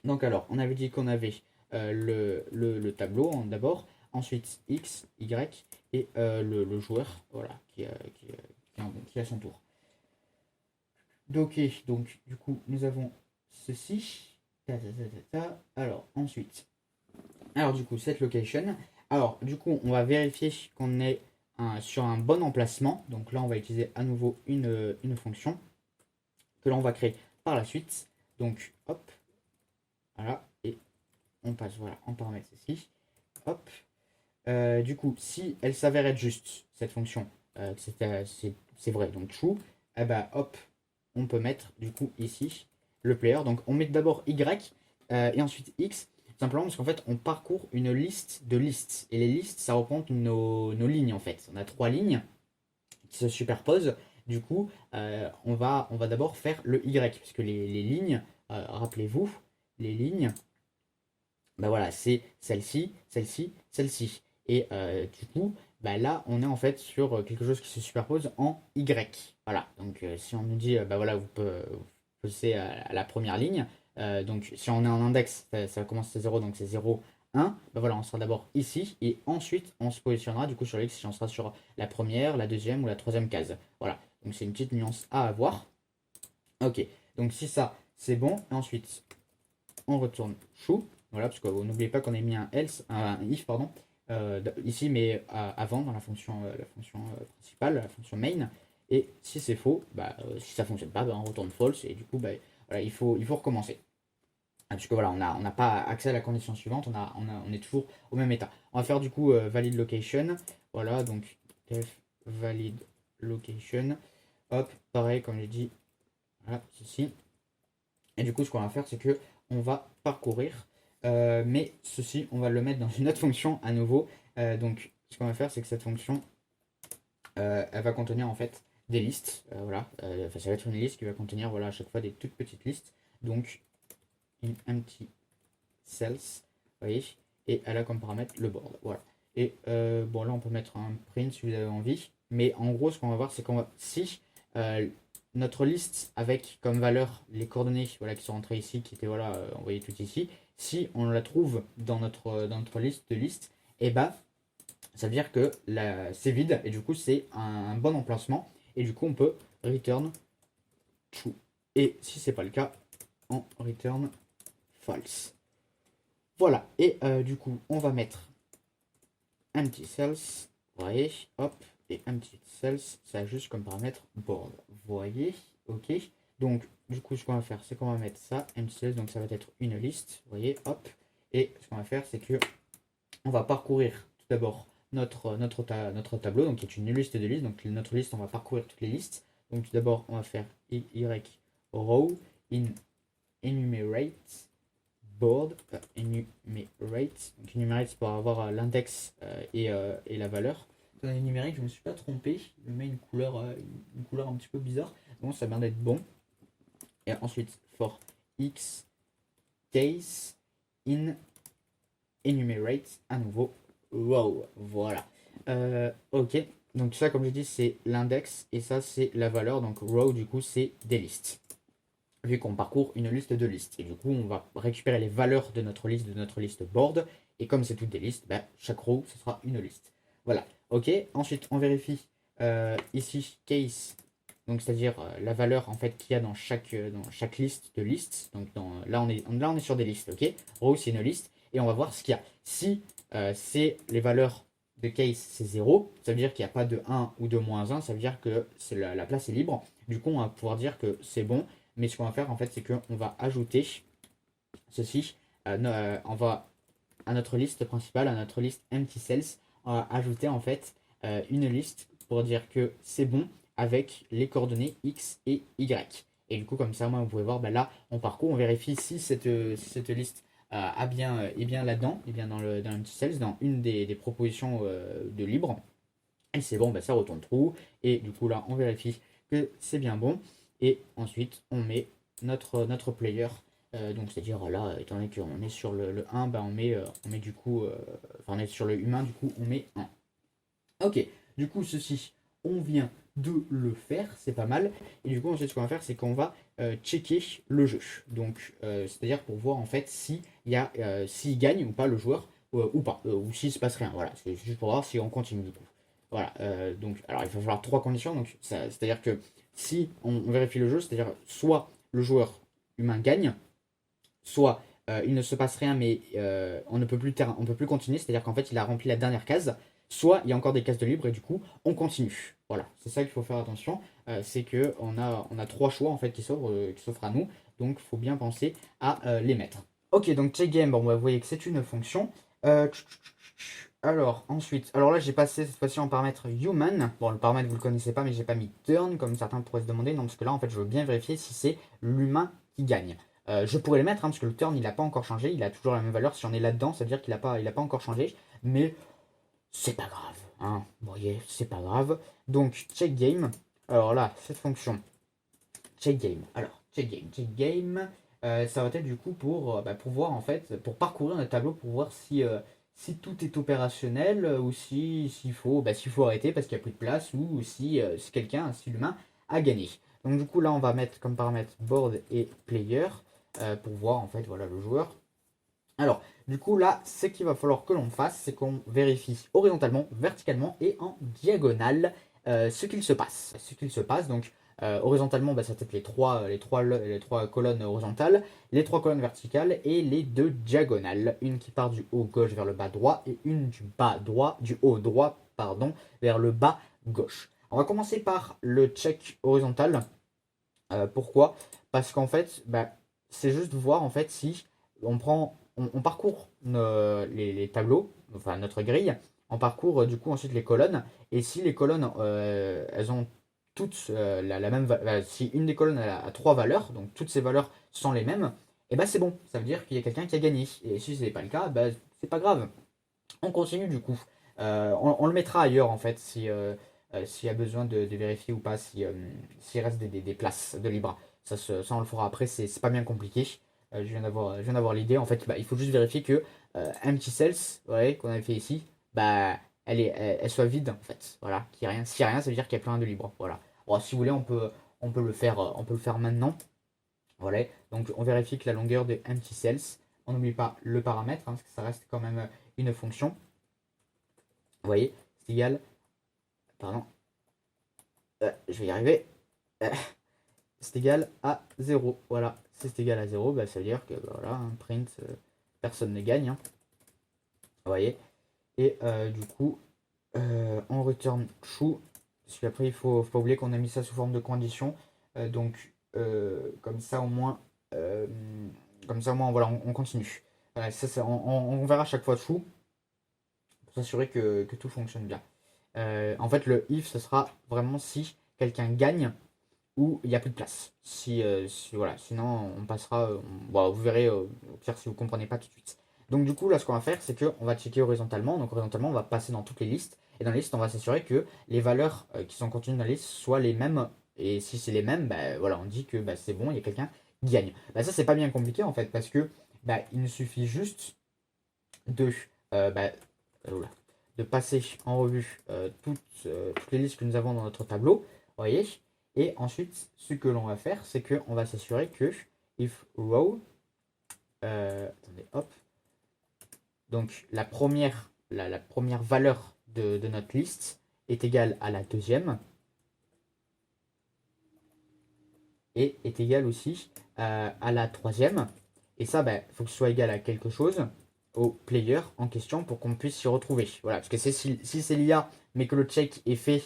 Donc alors, on avait dit qu'on avait le tableau d'abord, ensuite X, Y et le joueur, voilà, qui a son tour. Donc du coup, nous avons ceci. Alors, ensuite, alors du coup, cette location. Alors, du coup, on va vérifier qu'on est sur un bon emplacement. Donc là, on va utiliser à nouveau une fonction que l'on va créer par la suite. Donc, hop, voilà, et on passe voilà, en paramètres ici. Hop. Du coup, si elle s'avère être juste, cette fonction, c'est vrai, donc true, eh ben, hop, on peut mettre du coup ici le player. Donc on met d'abord Y et ensuite X, simplement parce qu'en fait on parcourt une liste de listes. Et les listes, ça représente nos lignes en fait. On a 3 lignes qui se superposent. Du coup, on va d'abord faire le Y, puisque les lignes, rappelez-vous, les lignes, bah voilà, c'est celle-ci, celle-ci, celle-ci. Et du coup, bah là, on est en fait sur quelque chose qui se superpose en Y. Voilà, donc si on nous dit, bah voilà, vous posez à la première ligne, donc si on est en index, ça commence à 0, donc c'est 0, 1, bah voilà, on sera d'abord ici, et ensuite on se positionnera du coup sur X si on sera sur la première, la deuxième ou la troisième case. Voilà, donc c'est une petite nuance à avoir. Ok, donc si ça, c'est bon, et ensuite on retourne chou. Voilà, parce que n'oubliez pas qu'on a mis un else, un if, pardon, ici, mais avant dans la fonction principale, la fonction main. Et si c'est faux, bah, si ça fonctionne pas, bah, on retourne false. Et du coup, bah, voilà, il faut recommencer. Puisque voilà, on n'a pas accès à la condition suivante, on est toujours au même état. On va faire du coup valid location. Voilà, donc def valid location. Hop, pareil, comme j'ai dit, voilà, ceci. Et du coup, ce qu'on va faire, c'est que on va parcourir, mais ceci, on va le mettre dans une autre fonction à nouveau. Donc, ce qu'on va faire, c'est que cette fonction, elle va contenir en fait des listes. Voilà, enfin, ça va être une liste qui va contenir voilà, à chaque fois des toutes petites listes. Donc, une empty cells, vous voyez, et elle a comme paramètre le board. Voilà. Et bon, là, on peut mettre un print si vous avez envie. Mais en gros, ce qu'on va voir, c'est qu'on va, si notre liste avec comme valeur les coordonnées voilà, qui sont rentrées ici, qui étaient voilà, envoyées tout ici, si on la trouve dans notre liste de listes, et bah, ça veut dire que c'est vide, et du coup, c'est un bon emplacement, et du coup, on peut return true. Et si c'est pas le cas, on return false. Voilà, et du coup, on va mettre empty cells, vous voyez, hop, et empty cells, ça a juste comme paramètre board, vous voyez, ok. Donc, du coup, ce qu'on va faire, c'est qu'on va mettre ça, empty cells, donc ça va être une liste, vous voyez, hop, et ce qu'on va faire, c'est que on va parcourir tout d'abord notre tableau, donc qui est une liste de listes, donc notre liste, on va parcourir toutes les listes. Donc tout d'abord, on va faire y row, in enumerate board, enumerate, donc enumerate c'est pour avoir l'index et la valeur. Dans les numériques, je me suis pas trompé, je mets une couleur un petit peu bizarre, bon ça vient d'être bon. Et ensuite, for x case in enumerate à nouveau row, voilà. Ok, donc ça comme je dis c'est l'index et ça c'est la valeur, donc row du coup c'est des listes vu qu'on parcourt une liste de listes. Et du coup, on va récupérer les valeurs de notre liste board. Et comme c'est toutes des listes, bah, chaque row, ce sera une liste. Voilà. Ok. Ensuite, on vérifie ici case. Donc, c'est-à-dire la valeur en fait qu'il y a dans chaque liste de listes. Donc, là, on est sur des listes. Ok. Row, c'est une liste. Et on va voir ce qu'il y a. Si c'est les valeurs de case, c'est 0, ça veut dire qu'il n'y a pas de 1 ou de moins 1. Ça veut dire que la place est libre. Du coup, on va pouvoir dire que c'est bon. Mais ce qu'on va faire en fait, c'est qu'on va ajouter ceci, on va à notre liste principale, à notre liste empty cells, on va ajouter en fait une liste pour dire que c'est bon avec les coordonnées x et y. Et du coup, comme ça, moi, vous pouvez voir, bah, là, on parcourt, on vérifie si cette liste est bien là-dedans, est bien dans empty cells, dans une des propositions de libre. Et c'est bon, bah, ça retourne true. Et du coup, là, on vérifie que c'est bien bon. Et ensuite, on met notre player. Donc, c'est-à-dire là, étant donné qu'on est sur le 1, bah, on met du coup. Enfin, on est sur le humain, du coup, on met 1. Ok, du coup, ceci, on vient de le faire, c'est pas mal. Et du coup, ensuite, ce qu'on va faire, c'est qu'on va checker le jeu. Donc, c'est-à-dire pour voir en fait s'il gagne ou pas le joueur, ou pas, ou s'il se passe rien. Voilà, c'est juste pour voir si on continue du coup. Voilà, donc, alors il va falloir trois conditions. Donc, c'est-à-dire que si on vérifie le jeu, c'est-à-dire soit le joueur humain gagne, soit il ne se passe rien, mais on peut plus continuer, c'est-à-dire qu'en fait il a rempli la dernière case, soit il y a encore des cases de libre et du coup on continue. Voilà, c'est ça qu'il faut faire attention, c'est que on a trois choix en fait qui s'offrent à nous, donc il faut bien penser à les mettre. Ok, donc check game, bon, vous voyez que c'est une fonction. Euh, alors, ensuite, alors là j'ai passé cette fois-ci en paramètre human. Bon, le paramètre vous le connaissez pas, mais j'ai pas mis turn comme certains pourraient se demander. Non, parce que là en fait je veux bien vérifier si c'est l'humain qui gagne. Je pourrais les mettre, hein, parce que le turn il n'a pas encore changé, il a toujours la même valeur. Si on est là-dedans, ça veut dire qu'il a pas encore changé. Mais c'est pas grave, hein. Vous voyez, c'est pas grave. Donc, check game. Alors là, cette fonction, check game. Alors, check game, ça va être du coup pour voir en fait, pour parcourir notre tableau, pour voir si tout est opérationnel ou s'il faut arrêter parce qu'il n'y a plus de place ou si l'humain a gagné. Donc du coup là on va mettre comme paramètre board et player pour voir en fait voilà le joueur. Alors du coup là ce qu'il va falloir que l'on fasse c'est qu'on vérifie horizontalement, verticalement et en diagonale ce qu'il se passe. Ce qu'il se passe donc horizontalement bah, ça peut être les trois colonnes horizontales, les trois colonnes verticales et les deux diagonales. Une qui part du haut gauche vers le bas droit et une du haut droit pardon, vers le bas gauche. On va commencer par le check horizontal. Pourquoi? Parce qu'en fait, bah, c'est juste voir en fait si on parcourt les tableaux, enfin notre grille, on parcourt du coup ensuite les colonnes, et si les colonnes elles ont toutes la même si une des colonnes elle a trois valeurs, donc toutes ces valeurs sont les mêmes, et bah c'est bon, ça veut dire qu'il y a quelqu'un qui a gagné. Et si c'est pas le cas, bah c'est pas grave. On continue du coup. On le mettra ailleurs en fait si s'il y a besoin de vérifier ou pas s'il reste des places de libre. Ça on le fera après, c'est pas bien compliqué. Je viens d'avoir l'idée. En fait, bah, il faut juste vérifier que empty cells, ouais, qu'on avait fait ici, bah, elle soit vide en fait. Voilà, qu'il y a rien. S'il y a rien, ça veut dire qu'il y a plein de libre. Voilà. Bon, si vous voulez, on peut le faire maintenant. Voilà. Donc on vérifie que la longueur de empty cells, on n'oublie pas le paramètre, hein, parce que ça reste quand même une fonction. Vous voyez, c'est égal. Pardon, je vais y arriver. Euh, c'est égal à 0. Voilà, si c'est égal à 0, bah, ça veut dire que bah, voilà, un print, personne ne gagne, hein. Vous voyez. Et du coup, on return true. Parce qu'après, il faut pas oublier qu'on a mis ça sous forme de condition. Donc, comme ça au moins, euh, voilà, on continue. Voilà, on verra chaque fois true pour s'assurer que tout fonctionne bien. En fait, le if, ce sera vraiment si quelqu'un gagne où il n'y a plus de place. Voilà, sinon on passera, bon, vous verrez au pire si vous ne comprenez pas tout de suite. Donc du coup là ce qu'on va faire c'est qu'on va checker horizontalement, donc horizontalement on va passer dans toutes les listes, et dans les listes on va s'assurer que les valeurs qui sont contenues dans la liste soient les mêmes, et si c'est les mêmes, bah, voilà, on dit que bah, c'est bon, il y a quelqu'un qui gagne. Bah, ça c'est pas bien compliqué en fait, parce que bah, il nous suffit juste de, bah, oula, de passer en revue toutes les listes que nous avons dans notre tableau, vous voyez. Et ensuite, ce que l'on va faire, c'est qu'on va s'assurer que if row, attendez, hop, donc la première valeur de notre liste est égale à la deuxième et est égale aussi à la troisième. Et ça, il faut que ce soit égal à quelque chose au player en question pour qu'on puisse s'y retrouver. Voilà, parce que si c'est l'IA, mais que le check est fait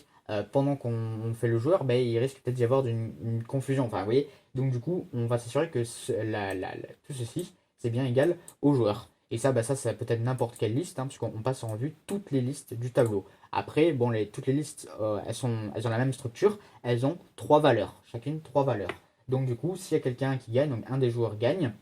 pendant qu'on fait le joueur, il risque peut-être d'y avoir une confusion. Enfin, vous voyez, donc du coup, on va s'assurer que tout ceci, c'est bien égal au joueur. Et ça, ça peut être n'importe quelle liste, hein, puisqu'on passe en revue toutes les listes du tableau. Après, bon, toutes les listes, elles ont la même structure, elles ont trois valeurs, chacune trois valeurs. Donc du coup, s'il y a quelqu'un qui gagne, donc un des joueurs gagne,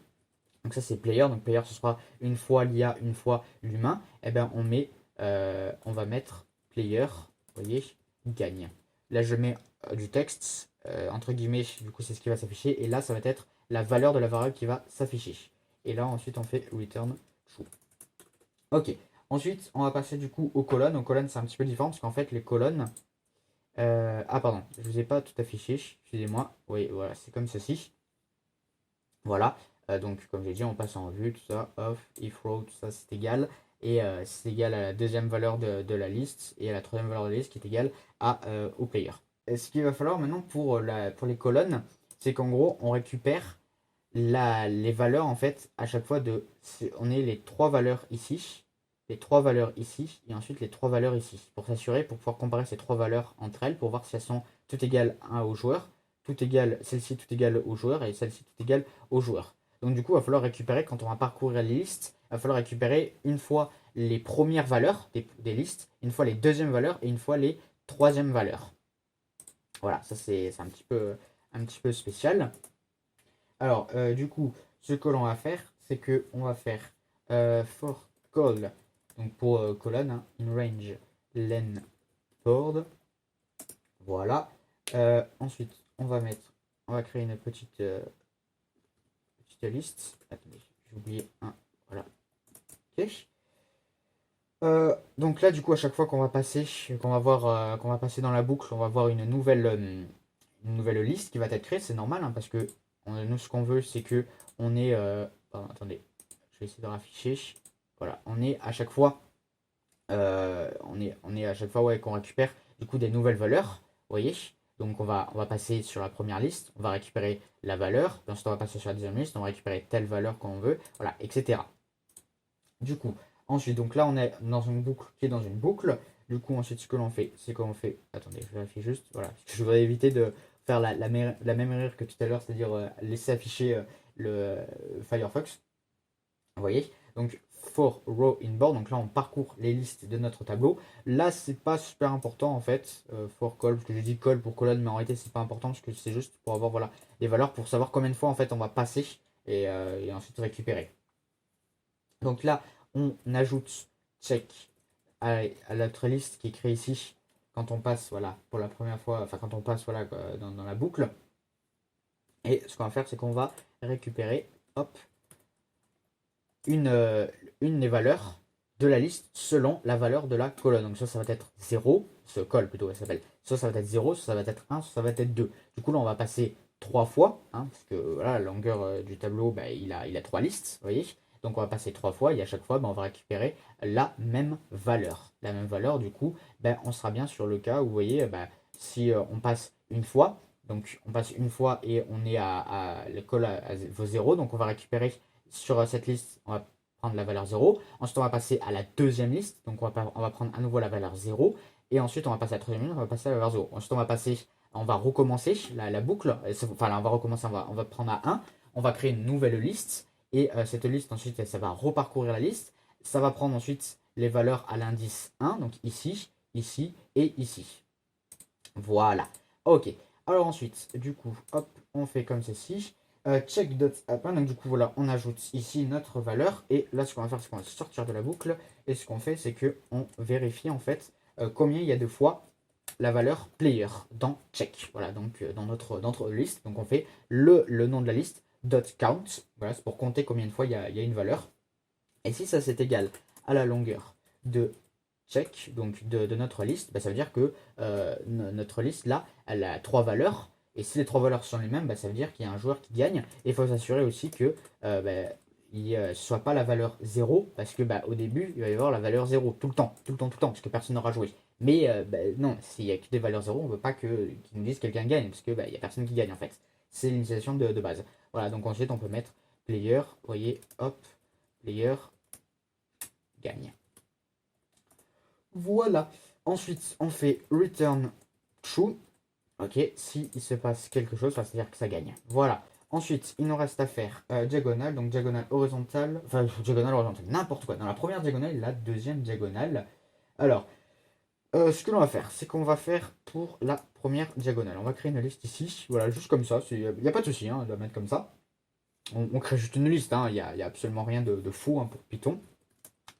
donc ça c'est player, donc player ce sera une fois l'IA, une fois l'humain, et ben on va mettre player, vous voyez, gagne. Là je mets du texte, entre guillemets, du coup c'est ce qui va s'afficher, et là ça va être la valeur de la variable qui va s'afficher. Et là ensuite on fait return true. Ok, ensuite on va passer du coup aux colonnes. Aux colonnes c'est un petit peu différent parce qu'en fait les colonnes, ah pardon, je ne vous ai pas tout affiché, excusez-moi, oui voilà, c'est comme ceci. Voilà, donc comme j'ai dit, on passe en revue, tout ça, off, if row, tout ça c'est égal. Et c'est égal à la deuxième valeur de la liste et à la troisième valeur de la liste qui est égale au player. Et ce qu'il va falloir maintenant pour les colonnes, c'est qu'en gros, on récupère les valeurs en fait à chaque fois on est les trois valeurs ici, les trois valeurs ici, et ensuite les trois valeurs ici. Pour s'assurer, pour pouvoir comparer ces trois valeurs entre elles, pour voir si elles sont toutes égales au joueur, tout égale, celle-ci tout égale au joueur, et celle-ci tout égale au joueur. Donc du coup, il va falloir récupérer, quand on va parcourir les listes, il va falloir récupérer une fois les premières valeurs des listes, une fois les deuxièmes valeurs, et une fois les troisièmes valeurs. Voilà, ça c'est un petit peu spécial. Alors, du coup, ce que l'on va faire, c'est que on va faire for call, donc pour colonne, hein, in range len board. Voilà. Ensuite, on va créer une petite liste. Attendez, j'ai oublié un. Voilà. Ok. Donc là, du coup, à chaque fois qu'on va passer dans la boucle, on va voir une nouvelle liste qui va être créée. C'est normal, hein, parce que nous, ce qu'on veut, c'est que on est. Pardon, attendez, je vais essayer de rafficher. Voilà, on est à chaque fois, on est à chaque fois ouais, qu'on récupère du coup des nouvelles valeurs. Vous voyez. Donc on va passer sur la première liste, on va récupérer la valeur, puis ensuite on va passer sur la deuxième liste, on va récupérer telle valeur qu'on veut, voilà, etc. Du coup, ensuite, donc là, on est dans une boucle qui est dans une boucle. Du coup, ensuite, ce que l'on fait, c'est qu'on fait. Attendez, je vérifie juste. Voilà. Je voudrais éviter de faire la même erreur que tout à l'heure, c'est-à-dire laisser afficher le Firefox. Vous voyez? Donc, for row in board. Donc là, on parcourt les listes de notre tableau. Là, c'est pas super important en fait. For call, parce que je dis call pour colonne, mais en réalité, c'est pas important parce que c'est juste pour avoir voilà, les valeurs pour savoir combien de fois en fait on va passer et ensuite récupérer. Donc là, on ajoute check à notre liste qui est créée ici quand on passe voilà, pour la première fois, enfin quand on passe voilà, dans la boucle. Et ce qu'on va faire, c'est qu'on va récupérer hop, une des valeurs de la liste selon la valeur de la colonne. Donc ça va être 0, ce col plutôt, elle s'appelle. Ça va être 0, ça va être 1, ça va être 2. Du coup, là, on va passer 3 fois, hein, parce que voilà, la longueur du tableau, il a 3 listes, vous voyez. Donc on va passer 3 fois et à chaque fois, on va récupérer la même valeur. La même valeur, du coup, on sera bien sur le cas où, vous voyez, si on passe une fois, donc on passe une fois et on est à l'école vaut 0, donc on va récupérer sur cette liste, on va prendre la valeur 0. Ensuite, on va passer à la deuxième liste. Donc, on va prendre à nouveau la valeur 0. Et ensuite, on va passer à la troisième liste, on va passer à la valeur 0. Ensuite, on va recommencer la boucle. Enfin, là, on va recommencer, on va prendre à 1. On va créer une nouvelle liste. Et cette liste, ensuite, ça va reparcourir la liste. Ça va prendre ensuite les valeurs à l'indice 1. Donc, ici, ici et ici. Voilà. Ok. Alors ensuite, du coup, hop, on fait comme ceci. Check.append, donc du coup, voilà, on ajoute ici notre valeur. Et là, ce qu'on va faire, c'est qu'on va sortir de la boucle. Et ce qu'on fait, c'est qu'on vérifie en fait combien il y a de fois la valeur player dans check. Voilà, donc dans notre liste. Donc on fait le nom de la liste, .count. Voilà, c'est pour compter combien de fois il y a une valeur. Et si ça c'est égal à la longueur de check, donc de notre liste, bah, ça veut dire que notre liste là, elle a trois valeurs. Et si les trois valeurs sont les mêmes, bah, ça veut dire qu'il y a un joueur qui gagne. Et il faut s'assurer aussi que bah, il ne soit pas la valeur 0, parce que bah, au début, il va y avoir la valeur 0 tout le temps, tout le temps, tout le temps, parce que personne n'aura joué. Mais bah, non, s'il n'y a que des valeurs 0, on ne veut pas qu'ils nous disent que quelqu'un gagne, parce que bah, il n'y a personne qui gagne en fait. C'est l'initialisation de base. Voilà, donc ensuite on peut mettre player, vous voyez, hop, player, gagne. Voilà. Ensuite, on fait return true. Ok, si il se passe quelque chose, c'est-à-dire que ça gagne. Voilà. Ensuite, il nous reste à faire diagonale, donc diagonale horizontale, enfin diagonale horizontale, n'importe quoi. Dans la première diagonale, la deuxième diagonale. Alors, ce que l'on va faire, c'est qu'on va faire pour la première diagonale. On va créer une liste ici, voilà, juste comme ça. Il n'y a pas de souci, hein, de la mettre comme ça. On crée juste une liste, il n'y a absolument rien de fou pour Python.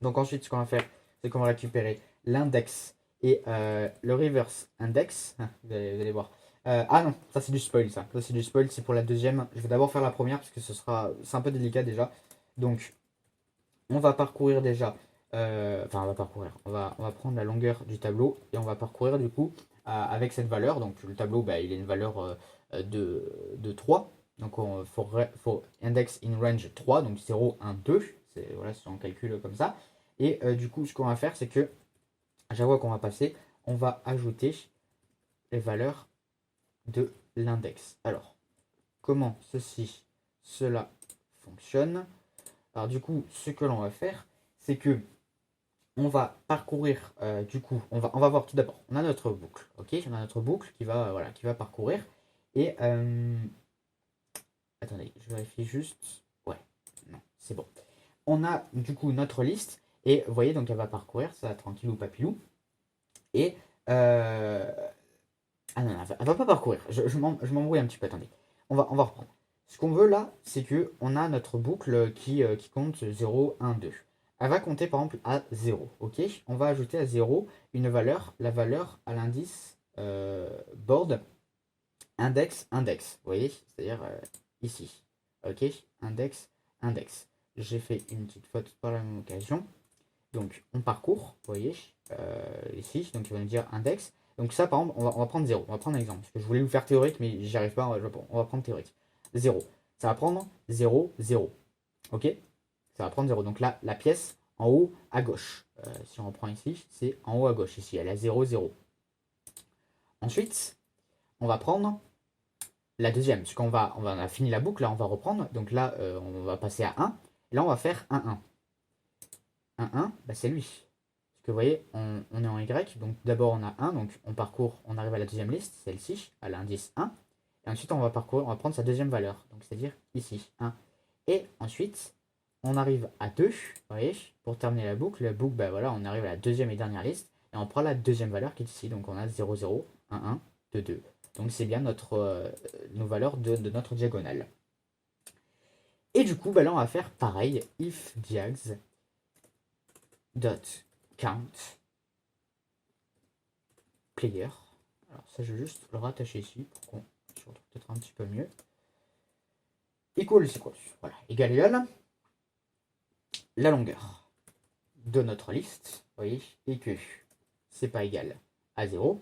Donc ensuite, ce qu'on va faire, c'est qu'on va récupérer l'index et le reverse index. Vous allez voir. Ah non, ça c'est du spoil ça. Ça c'est du spoil, c'est pour la deuxième. Je vais d'abord faire la première parce que c'est un peu délicat déjà. Donc on va parcourir déjà. Enfin on va parcourir. On va prendre la longueur du tableau et on va parcourir du coup avec cette valeur. Donc le tableau bah, il a une valeur de 3. Donc il faut index in range 3, donc 0, 1, 2. Voilà, si on calcule comme ça. Et du coup, ce qu'on va faire, c'est que à chaque fois qu'on va passer, on va ajouter les valeurs de l'index. Alors, comment cela fonctionne? Alors du coup, ce que l'on va faire, c'est que on va parcourir, du coup, on va voir tout d'abord, on a notre boucle, ok? On a notre boucle voilà, qui va parcourir. Et, attendez, je vérifie juste. Ouais, non, c'est bon. On a du coup notre liste. Et vous voyez, donc elle va parcourir ça tranquillou papillou. Et. Ah non, elle va pas parcourir. Je m'embrouille un petit peu, attendez. On va reprendre. Ce qu'on veut là, c'est que on a notre boucle qui compte 0, 1, 2. Elle va compter par exemple à 0. Ok. On va ajouter à 0 une valeur, la valeur à l'indice board index, index. Vous voyez? C'est-à-dire ici. Ok. Index, index. J'ai fait une petite faute par la même occasion. Donc on parcourt, vous voyez, ici, donc il va nous dire index. Donc ça par exemple, on va prendre 0, on va prendre un exemple. Parce que je voulais vous faire théorique, mais j'y arrive pas, on va prendre théorique. 0. Ça va prendre 0, 0. Ok. Ça va prendre 0. Donc là, la pièce en haut à gauche. Si on reprend ici, c'est en haut à gauche. Ici, elle a 0, 0. Ensuite, on va prendre la deuxième. Parce qu'on on a fini la boucle, là on va reprendre. Donc là, on va passer à 1. Et là, on va faire 1, 1. 1, 1, bah c'est lui. Parce que vous voyez, on est en Y, donc d'abord on a 1, donc on parcourt, on arrive à la deuxième liste, celle-ci, à l'indice 1. Et ensuite on va parcourir, on va prendre sa deuxième valeur, donc c'est-à-dire ici, 1. Et ensuite, on arrive à 2, vous voyez, pour terminer la boucle, bah voilà, on arrive à la deuxième et dernière liste, et on prend la deuxième valeur qui est ici, donc on a 0, 0, 1, 1, 2, 2. Donc c'est bien nos valeurs de notre diagonale. Et du coup, bah là on va faire pareil, if diags dot count player. Alors ça je vais juste le rattacher ici pour qu'on se retrouve peut-être un petit peu mieux. Equal c'est quoi? Voilà, égal la longueur de notre liste, vous voyez, et que c'est pas égal à 0.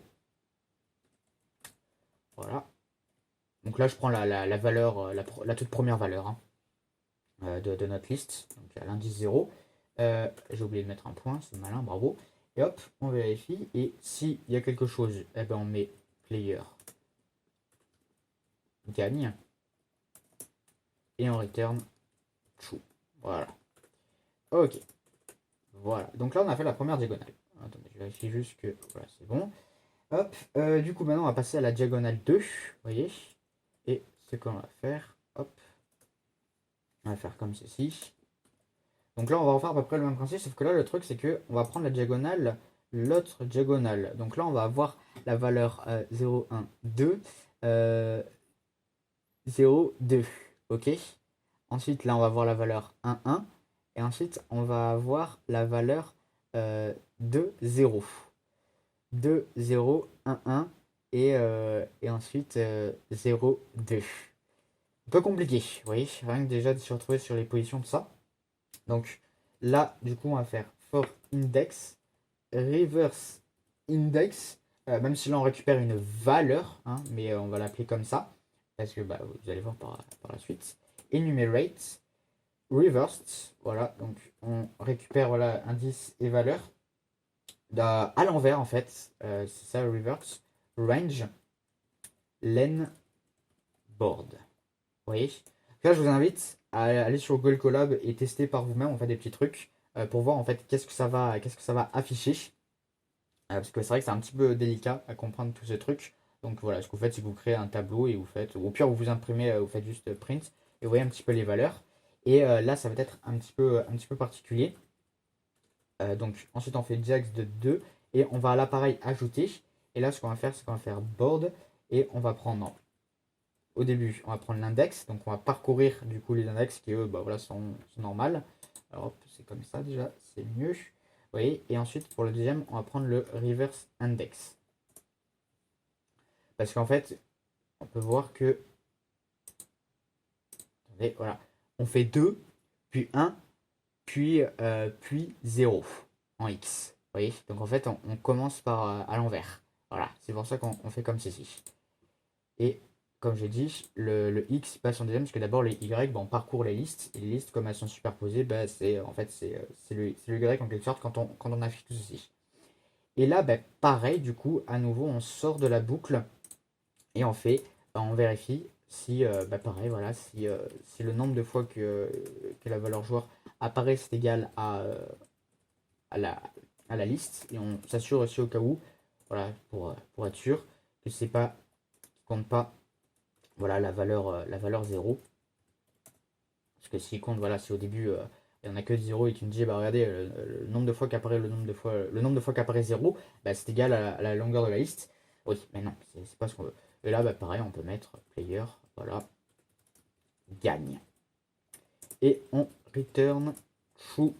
Voilà. Donc là je prends la valeur, la toute première valeur de notre liste, donc à l'indice 0. J'ai oublié de mettre un point, c'est malin, bravo. Et hop, on vérifie. Et s'il y a quelque chose, eh ben on met player gagne. Et on return true. Voilà. Ok. Voilà. Donc là, on a fait la première diagonale. Attendez, je vérifie juste que voilà, c'est bon. Hop. Du coup, maintenant, on va passer à la diagonale 2. Vous voyez. Et ce qu'on va faire, hop. On va faire comme ceci. Donc là, on va refaire à peu près le même principe, sauf que là, le truc, c'est que on va prendre la diagonale, l'autre diagonale. Donc là, on va avoir la valeur 0, 1, 2. euh, 0, 2. Ok. Ensuite, là, on va voir la valeur 1, 1. Et ensuite, on va avoir la valeur 2, 0. 2, 0, 1, 1. Et ensuite, 0, 2. Un peu compliqué, vous voyez, rien que déjà de se retrouver sur les positions de ça. Donc là, du coup, on va faire for index, reverse index, même si là on récupère une valeur, hein, mais on va l'appeler comme ça, parce que bah, vous allez voir par la suite. Enumerate, reversed, voilà, donc on récupère voilà, indice et valeur à l'envers en fait, c'est ça reverse, range, len, board. Vous voyez? Là, je vous invite à aller sur Google Colab et tester par vous-même, on fait des petits trucs pour voir en fait qu'est-ce que ça va afficher. Parce que c'est vrai que c'est un petit peu délicat à comprendre tous ces trucs. Donc voilà, ce que vous faites, c'est que vous créez un tableau et vous faites, ou au pire, vous imprimez, vous faites juste print et vous voyez un petit peu les valeurs. Et là, ça va être un petit peu particulier. Donc ensuite, on fait diax de 2 et on va à l'appareil ajouter. Et là, ce qu'on va faire, c'est qu'on va faire board et on va prendre au début, on va prendre l'index, donc on va parcourir du coup les index qui eux bah, voilà, sont normales. Alors hop, c'est comme ça déjà, c'est mieux. Vous voyez, et ensuite pour le deuxième, on va prendre le reverse index. Parce qu'en fait, on peut voir que. Attendez, voilà. On fait 2, puis 1, puis 0 en X. Vous voyez, donc en fait, on commence par à l'envers. Voilà, c'est pour ça qu'on fait comme ceci. Et comme j'ai dit, le X passe en deuxième parce que d'abord les Y, bah, on parcourt les listes. Et les listes, comme elles sont superposées, bah, c'est en fait c'est le Y en quelque sorte quand on affiche tout ceci. Et là, bah, pareil, du coup, à nouveau, on sort de la boucle et on fait, bah, on vérifie si, bah, pareil, voilà, si le nombre de fois que la valeur joueur apparaît, c'est égal à la, à la liste. Et on s'assure aussi au cas où, voilà, pour être sûr que c'est pas, qui compte pas voilà la valeur 0. Parce que s'il compte, voilà, si au début il n'y en a que 0 et tu me dis, bah regardez, le nombre de fois qu'apparaît le nombre de fois qu'apparaît 0, bah, c'est égal à la longueur de la liste. Oui, mais non, c'est pas ce qu'on veut. Et là, bah, pareil, on peut mettre player, voilà, gagne. Et on return true.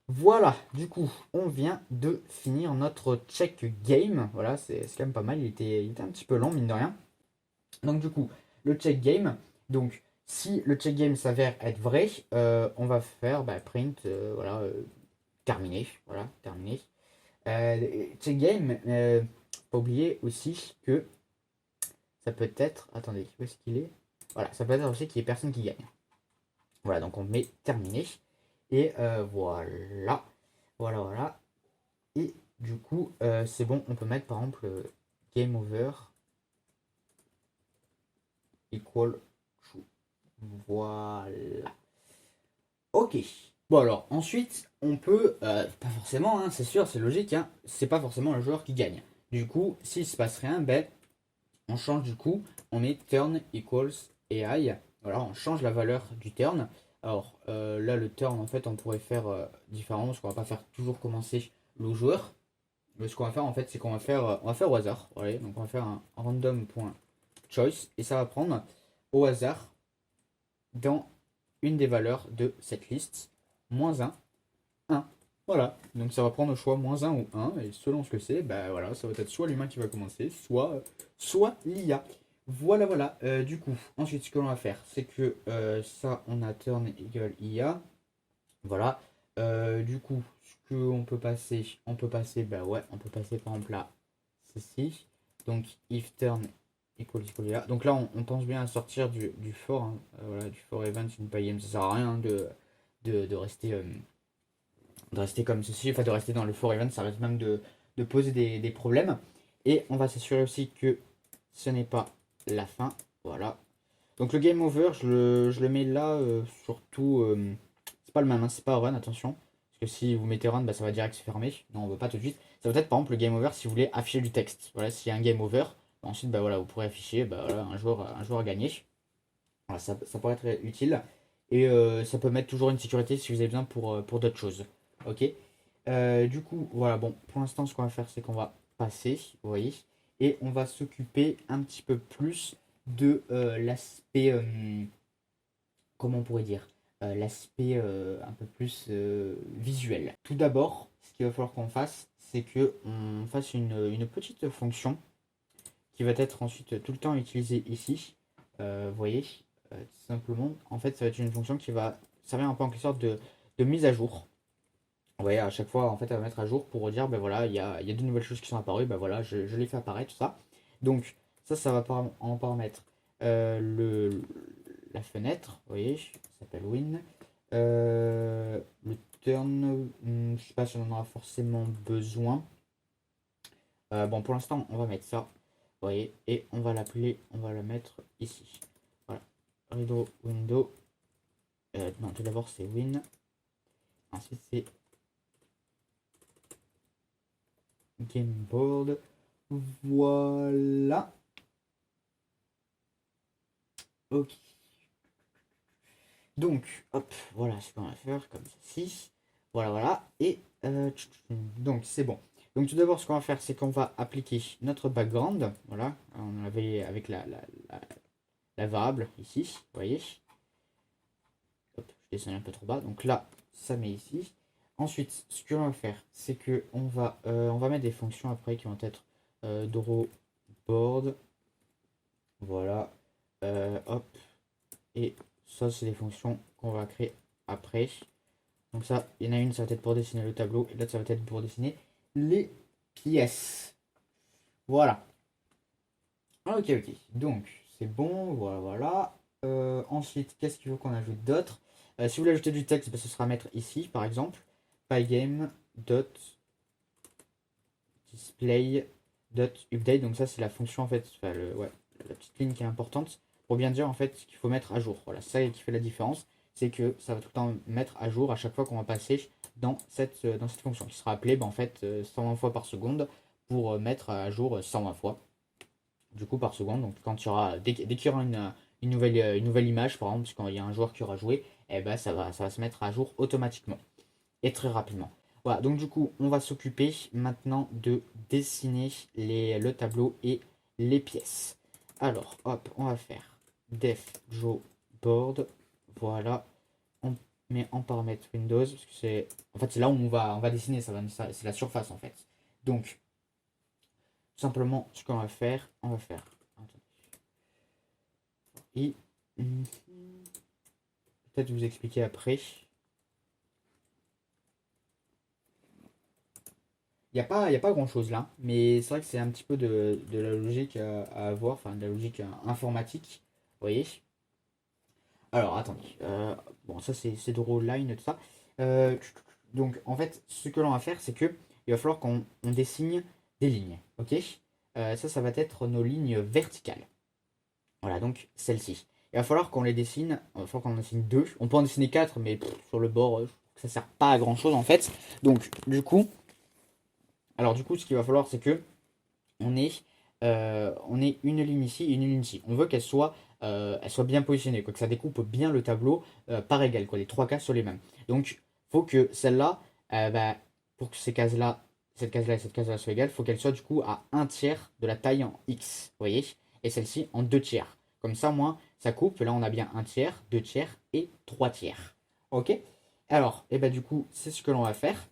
Voilà, du coup, on vient de finir notre check game. Voilà, c'est quand même pas mal. Il était un petit peu long, mine de rien. Donc du coup, le check game. Donc si le check game s'avère être vrai, on va faire bah, print, voilà, terminé. Voilà, terminé. Check game, pas oublier aussi que ça peut être. Attendez, où est-ce qu'il est? Voilà, ça peut être aussi qu'il n'y ait personne qui gagne. Voilà, donc on met terminé. Et voilà. Voilà, voilà. Et du coup, c'est bon, on peut mettre par exemple game over equal true. Voilà. Ok. Bon alors, ensuite, on peut, pas forcément, hein, c'est sûr, c'est logique, hein, c'est pas forcément le joueur qui gagne. Du coup, s'il se passe rien, ben, on change du coup, on met turn equals AI. Voilà, on change la valeur du turn. Alors là, le turn, en fait, on pourrait faire différemment, parce qu'on va pas faire toujours commencer le joueur. Mais ce qu'on va faire, en fait, c'est on va faire au hasard. Voilà, donc on va faire un random.choice, et ça va prendre au hasard dans une des valeurs de cette liste, moins 1, 1. Voilà, donc ça va prendre au choix moins 1 ou 1, et selon ce que c'est, bah voilà, ça va être soit l'humain qui va commencer, soit l'IA. Voilà, voilà. Du coup, ensuite, ce que l'on va faire, c'est que ça, on a turn égale IA. Voilà. Du coup, ce qu'on peut passer, bah ouais, on peut passer par exemple là, ceci. Donc, if turn equal IA. Donc là, on pense bien à sortir du for, hein. Voilà, du for event, une game, ça sert à rien de rester comme ceci, enfin de rester dans le for event, ça risque même de poser des problèmes. Et on va s'assurer aussi que ce n'est pas la fin. Voilà. Donc le game over, je le mets là, surtout. C'est pas le même, hein, c'est pas run, attention. Parce que si vous mettez run, bah, ça va direct se fermer. Non, on veut pas tout de suite. Ça va être par exemple le game over si vous voulez afficher du texte. Voilà, s'il y a un game over, bah, ensuite bah, voilà, vous pourrez afficher bah, voilà, un joueur a gagné. Voilà, ça pourrait être utile. Et ça peut mettre toujours une sécurité si vous avez besoin pour d'autres choses. Ok. Du coup, voilà, bon, pour l'instant, ce qu'on va faire, c'est qu'on va passer, vous voyez. et on va s'occuper un petit peu plus de l'aspect, comment on pourrait dire, l'aspect un peu plus visuel. Tout d'abord, ce qu'il va falloir qu'on fasse, c'est que on fasse une petite fonction qui va être ensuite tout le temps utilisée ici. Vous voyez, tout simplement, en fait, ça va être une fonction qui va servir un peu en quelque sorte de mise à jour. Vous voyez, à chaque fois, en fait, elle va mettre à jour pour dire, ben voilà, il y a de nouvelles choses qui sont apparues, ben voilà, je les fais apparaître, tout ça. Donc, ça va en paramètre la fenêtre, vous voyez, ça s'appelle win. Le turn, je sais pas si on en aura forcément besoin. Bon, pour l'instant, on va mettre ça, vous voyez, et on va l'appeler, on va la mettre ici. Voilà, rideau, window. Non, tout d'abord, c'est win. Ensuite, c'est gameboard. Voilà. Ok. Donc, hop, voilà ce qu'on va faire comme ceci. Voilà, voilà. Et donc, c'est bon. Donc, tout d'abord, ce qu'on va faire, c'est qu'on va appliquer notre background. Voilà. On avait avec la variable ici. Vous voyez. Hop, je descends un peu trop bas. Donc là, ça met ici. Ensuite, ce que l'on va faire, c'est que on va mettre des fonctions après qui vont être draw board. Voilà. Hop. Et ça, c'est des fonctions qu'on va créer après. Donc ça, il y en a une, ça va être pour dessiner le tableau, et l'autre, ça va être pour dessiner les pièces. Voilà. Ok, ok. Donc, c'est bon, voilà, voilà. Ensuite, qu'est-ce qu'il faut qu'on ajoute d'autre? Si vous voulez ajouter du texte, bah, ce sera à mettre ici, par exemple. Pygame dot display dot update. Donc ça, c'est la fonction, en fait, enfin, ouais, la petite ligne qui est importante pour bien dire, en fait, ce qu'il faut mettre à jour. Voilà, c'est ça qui fait la différence. C'est que ça va tout le temps mettre à jour à chaque fois qu'on va passer dans cette fonction qui sera appelée, bah, en fait, 120 fois par seconde pour mettre à jour 120 fois du coup par seconde. Donc quand il y aura, dès qu'il y aura une nouvelle image, par exemple, quand il y a un joueur qui aura joué, eh ben, ça va se mettre à jour automatiquement et très rapidement. Voilà, donc du coup, on va s'occuper maintenant de dessiner le tableau et les pièces. Alors, hop, on va faire def draw board. Voilà, on met en paramètre Windows, parce que c'est en fait c'est là où on va dessiner, c'est la surface en fait. Donc, tout simplement, ce qu'on va faire, on va faire. Et peut-être vous expliquer après. Il y a pas grand-chose là, mais c'est vrai que c'est un petit peu de la logique à avoir, enfin de la logique informatique, vous voyez. Alors, attendez. Bon, ça c'est Drawline et tout ça. Euh, donc, en fait, ce que l'on va faire, c'est que il va falloir qu'on dessine des lignes, ok. Ça va être nos lignes verticales. Voilà, donc celle-ci. Il va falloir qu'on les dessine. Il va falloir qu'on en dessine deux. On peut en dessiner quatre, mais sur le bord, ça sert pas à grand chose en fait. Donc, du coup, ce qu'il va falloir, c'est que on ait une ligne ici et une ligne ici. On veut elle soit bien positionnée, quoi, que ça découpe bien le tableau par égal, quoi. Les trois cases sont les mêmes. Donc, faut que celle-là, pour que cette case-là et cette case-là soient égales, faut qu'elle soit du coup à un tiers de la taille en X, vous voyez, et celle-ci en deux tiers. Comme ça, moins, ça coupe. Là, on a bien un tiers, deux tiers et trois tiers. Ok. Alors, et du coup, c'est ce que l'on va faire.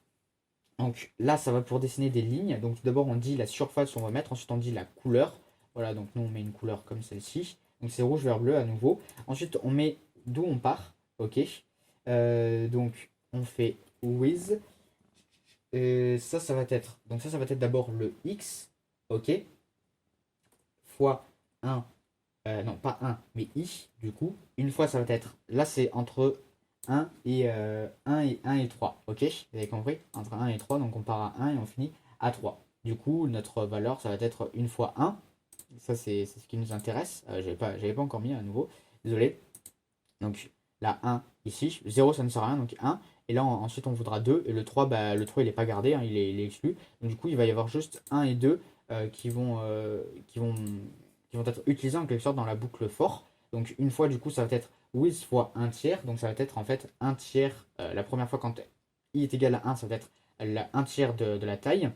Donc là, ça va pour dessiner des lignes. Donc tout d'abord, on dit la surface où on va mettre. Ensuite, on dit la couleur. Voilà, donc nous, on met une couleur comme celle-ci. Donc c'est rouge, vert, bleu à nouveau. Ensuite, on met d'où on part. Ok. Donc, on fait with. Ça va être. Donc ça va être d'abord le x. Ok. Fois un. Non, pas un mais i, du coup. Une fois, ça va être. Là, c'est entre un et 3. Ok, vous avez compris? Entre un et 3, donc on part à un et on finit à 3. Du coup, notre valeur, ça va être une fois un. Ça, c'est ce qui nous intéresse. J'avais pas encore mis à nouveau. Désolé. Donc là, un ici. 0, ça ne sert à rien, donc un. Et là, ensuite, on voudra 2. Et le 3, le 3 il n'est pas gardé, hein, il est exclu. Donc du coup, il va y avoir juste 1 et 2 qui vont être utilisés en quelque sorte dans la boucle for. Donc une fois, du coup, ça va être with fois un tiers. Donc ça va être en fait un tiers. La première fois, quand i est égal à 1, ça va être un tiers de la taille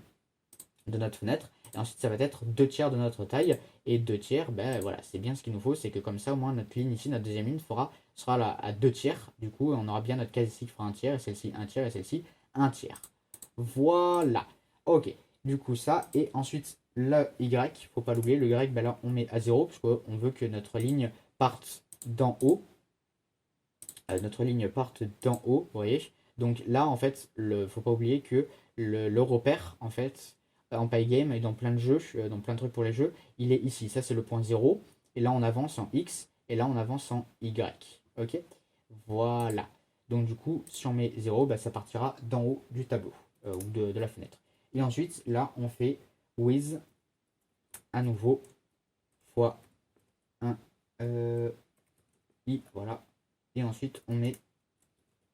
de notre fenêtre. Et ensuite, ça va être 2 tiers de notre taille. Et 2 tiers, ben voilà, c'est bien ce qu'il nous faut. C'est que comme ça, au moins, notre ligne ici, notre deuxième ligne sera là à 2 tiers. Du coup, on aura bien notre case ici qui fera 1 tiers, et celle-ci 1 tiers, et celle-ci 1 tiers. Voilà. Ok. Du coup, ça. Et ensuite, le Y, faut pas l'oublier. Le Y, ben là, on met à 0, parce qu'on veut que notre ligne parte d'en haut. Notre ligne parte d'en haut, vous voyez. Donc là, en fait, faut pas oublier que le repère, en fait, en Pygame et dans plein de jeux, dans plein de trucs pour les jeux, il est ici. Ça, c'est le point 0. Et là, on avance en X. Et là, on avance en Y. Ok. Voilà. Donc du coup, si on met 0, bah, ça partira d'en haut du tableau, ou de la fenêtre. Et ensuite, là, on fait with, à nouveau, fois 1 i, voilà. Et ensuite, on met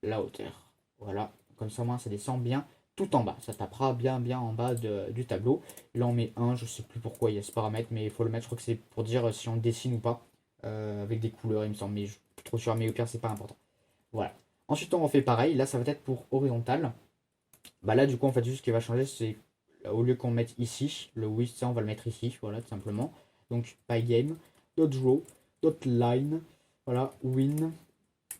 la hauteur. Voilà, comme ça, moi, ça descend bien tout en bas. Ça tapera bien en bas du tableau. Là, on met 1, je sais plus pourquoi il y a ce paramètre, mais il faut le mettre. Je crois que c'est pour dire si on dessine ou pas, avec des couleurs, il me semble. Mais je suis trop sûr, mais au pire, c'est pas important. Voilà. Ensuite, on refait pareil. Là, ça va être pour horizontal. Bah là, du coup, en fait, juste ce qui va changer, c'est au lieu qu'on mette ici, le width, ça, on va le mettre ici. Voilà, tout simplement. Donc, pygame, .draw, .line, voilà, win,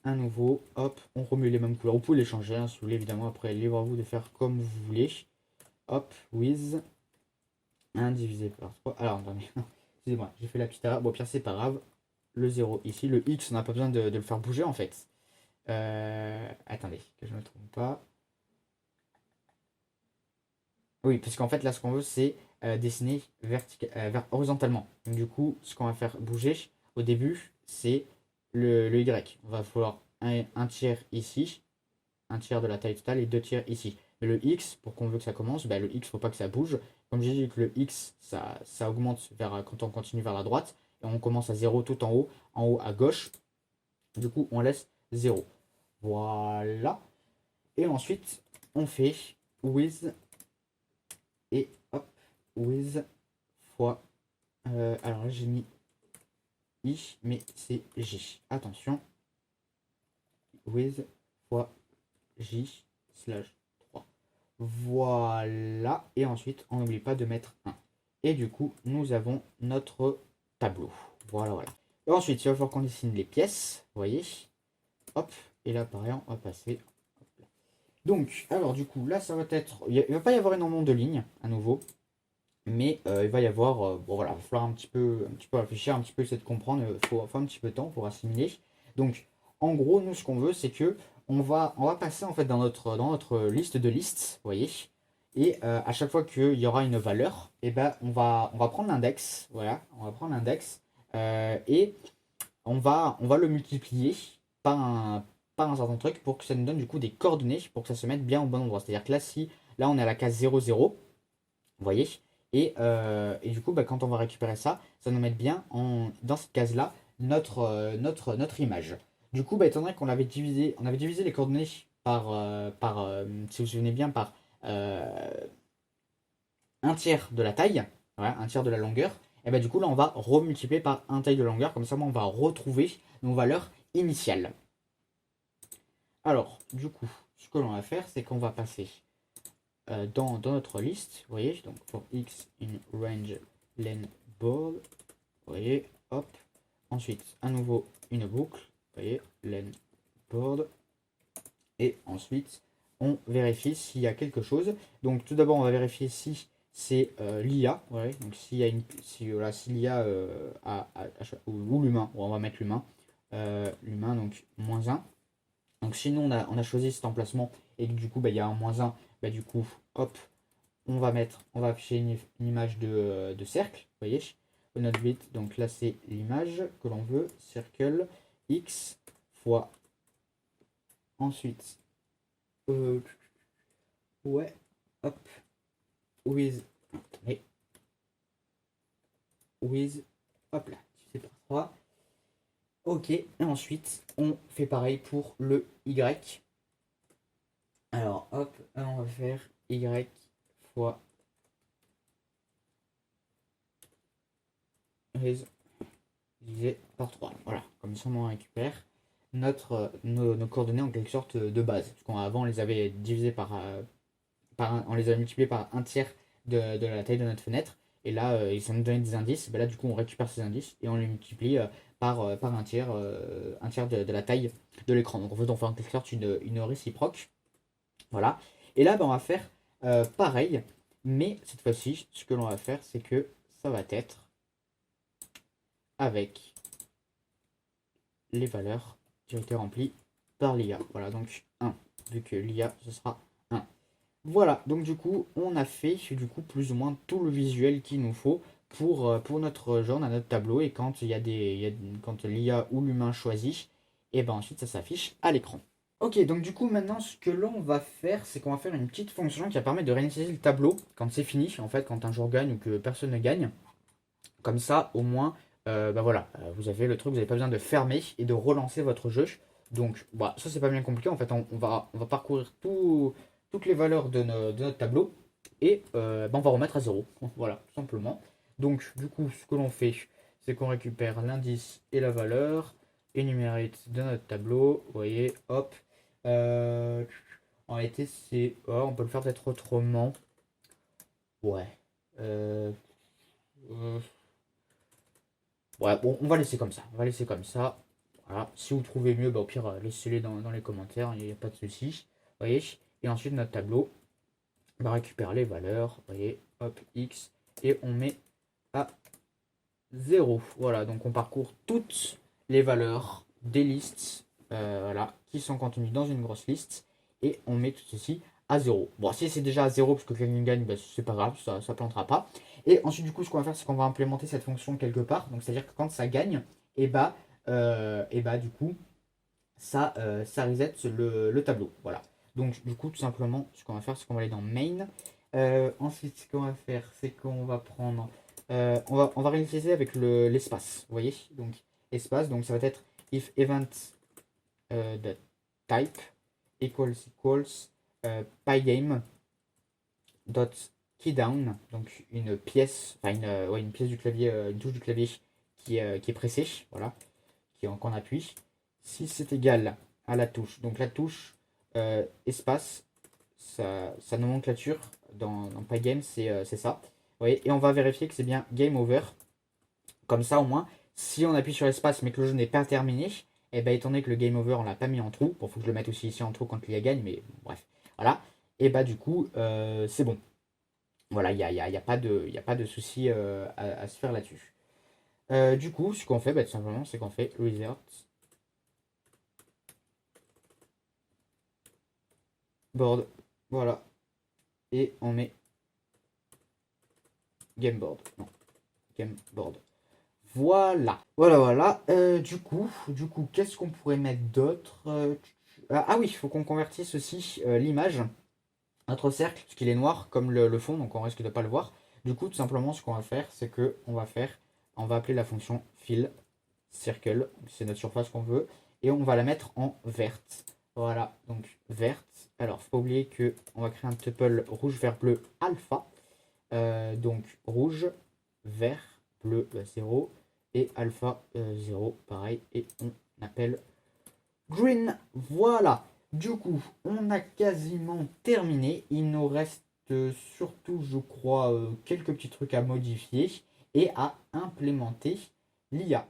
un nouveau, hop, on remet les mêmes couleurs. Vous pouvez les changer, hein, si vous voulez, évidemment. Après, libre à vous de faire comme vous voulez. Hop, with 1 divisé par 3. Alors, attendez, excusez-moi, j'ai fait la petite erreur. Bon, pire, c'est pas grave. Le 0 ici, le X, on n'a pas besoin de le faire bouger en fait. Attendez, que je ne me trompe pas. Oui, parce qu'en fait, là, ce qu'on veut, c'est dessiner horizontalement. Donc, du coup, ce qu'on va faire bouger au début, c'est le Y. On va falloir un tiers ici, un tiers de la taille totale et 2 tiers ici. Mais le X, pour qu'on veut que ça commence, bah, le X, faut pas que ça bouge. Comme j'ai dit que le X, ça augmente quand on continue vers la droite. Et on commence à 0 tout en haut à gauche. Du coup, on laisse 0. Voilà. Et ensuite, on fait with et hop, with fois. Alors là, j'ai mis I, mais c'est J. Attention. With fois J slash 3. Voilà. Et ensuite, on n'oublie pas de mettre 1. Et du coup, nous avons notre tableau. Voilà. Et ensuite, il va falloir qu'on dessine les pièces. Vous voyez. Hop. Et là, pareil, on va passer. Donc, alors du coup, là, ça va être. Il ne va pas y avoir énormément de lignes, à nouveau. Mais il va y avoir. Bon, voilà, il va falloir un petit peu réfléchir, un petit peu essayer de comprendre. Il faut un petit peu de temps pour assimiler. Donc, en gros, nous, ce qu'on veut, c'est que on va passer en fait dans notre liste de listes, vous voyez. Et à chaque fois qu'il y aura une valeur, et ben, on va prendre l'index. Voilà, on va prendre l'index. Et on va le multiplier par un certain truc pour que ça nous donne du coup des coordonnées pour que ça se mette bien au bon endroit. C'est-à-dire que là, là on est à la case 0, 0, vous voyez, et du coup, bah, quand on va récupérer ça, ça nous met bien dans cette case-là notre image. Du coup, bah, étant donné qu'on avait divisé les coordonnées si vous vous souvenez bien, par un tiers de la taille, voilà, un tiers de la longueur, et bah, du coup, là, on va remultiplier par un taille de longueur, comme ça, on va retrouver nos valeurs initiales. Alors, du coup, ce que l'on va faire, c'est qu'on va passer dans notre liste, vous voyez, donc pour x in range len board, vous voyez, hop, ensuite à nouveau une boucle, vous voyez, len board, et ensuite on vérifie s'il y a quelque chose. Donc tout d'abord on va vérifier si c'est l'IA, ouais, donc s'il y a si l'IA ou l'humain, on va mettre l'humain, donc -1. Donc sinon on a choisi cet emplacement et que du coup bah, il y a un -1, bah, du coup hop, on va afficher une image de cercle, vous voyez, notre bit, donc là c'est l'image que l'on veut, circle x fois, ensuite, ouais, hop, with, attendez, with, hop là, c'est par 3, ok, et ensuite on fait pareil pour le y, alors hop, on va faire y fois divisé par 3. Voilà, comme ça on récupère nos coordonnées en quelque sorte de base. Parce qu'avant on les avait divisées on les avait multipliées par un tiers de la taille de notre fenêtre. Et là, ils vont nous donner des indices. Ben là, du coup, on récupère ces indices et on les multiplie par un tiers de la taille de l'écran. Donc, en fait, on fait en quelque sorte une réciproque. Voilà. Et là, ben, on va faire pareil. Mais cette fois-ci, ce que l'on va faire, c'est que ça va être avec les valeurs qui ont été remplies par l'IA. Voilà, donc 1. Vu que l'IA, ce sera 1. Voilà, donc du coup, on a fait du coup plus ou moins tout le visuel qu'il nous faut pour notre jeu, on a notre tableau, et quand quand l'IA ou l'humain choisit, et ben ensuite ça s'affiche à l'écran. Ok, donc du coup maintenant ce que l'on va faire, c'est qu'on va faire une petite fonction qui va permettre de réinitialiser le tableau quand c'est fini, en fait quand un joueur gagne ou que personne ne gagne. Comme ça, au moins, bah voilà, vous avez le truc, vous n'avez pas besoin de fermer et de relancer votre jeu. Donc, bah, ça, c'est pas bien compliqué. En fait, on va parcourir toutes les valeurs de notre tableau et bah, on va remettre à zéro. Voilà, tout simplement. Donc, du coup, ce que l'on fait, c'est qu'on récupère l'indice et la valeur, énumérate de notre tableau. Vous voyez, hop. Euh, En réalité, on peut le faire peut-être autrement. Ouais. Euh, euh, Ouais, bon, on va laisser comme ça. On va laisser comme ça. Voilà. Si vous trouvez mieux, bah, au pire, laissez-les dans les commentaires. Il n'y a pas de souci. Vous voyez. Et ensuite, notre tableau va récupérer les valeurs. Vous voyez. Hop, X. Et on met à 0. Voilà. Donc, on parcourt toutes les valeurs des listes voilà, qui sont contenues dans une grosse liste. Et on met tout ceci à 0. Bon, si c'est déjà à 0 parce que quelqu'un gagne, bah, c'est pas grave, ça ne plantera pas. Et ensuite, du coup, ce qu'on va faire, c'est qu'on va implémenter cette fonction quelque part. Donc, c'est-à-dire que quand ça gagne, et bah du coup, ça reset le tableau. Voilà. Donc, du coup, tout simplement, ce qu'on va faire, c'est qu'on va aller dans main. Ensuite, ce qu'on va faire, c'est qu'on va prendre. On va réutiliser avec l'espace. Vous voyez. Donc, espace. Donc, ça va être if event the type equals pygame dot keydown, donc une pièce, enfin une pièce du clavier, une touche du clavier qui est pressée, voilà, qu'on appuie. Si c'est égal à la touche, donc la touche espace, sa nomenclature dans Pygame, c'est ça. Vous voyez, et on va vérifier que c'est bien game over. Comme ça, au moins, si on appuie sur espace mais que le jeu n'est pas terminé, et ben étant donné que le game over on l'a pas mis en trou, bon faut que je le mette aussi ici en trou quand il y a gagne, mais bref, voilà, et bah du coup c'est bon. Voilà, il y a pas de souci à se faire là-dessus. Du coup, ce qu'on fait, bah, tout simplement, c'est qu'on fait resert board. Voilà. Et on met game board. Non, game board. Voilà. Voilà, voilà. Du coup, qu'est-ce qu'on pourrait mettre d'autre Ah oui, il faut qu'on convertisse aussi l'image. Notre cercle, parce qu'il est noir comme le fond, donc on risque de ne pas le voir. Du coup, tout simplement, ce qu'on va faire, c'est que on va appeler la fonction fill circle, c'est notre surface qu'on veut, et on va la mettre en verte. Voilà, donc verte. Alors, faut pas oublier que on va créer un tuple rouge, vert, bleu, alpha. Donc rouge, vert, bleu, 0, et alpha 0, pareil, et on appelle green. Voilà. Du coup, on a quasiment terminé. Il nous reste surtout, je crois, quelques petits trucs à modifier et à implémenter l'IA.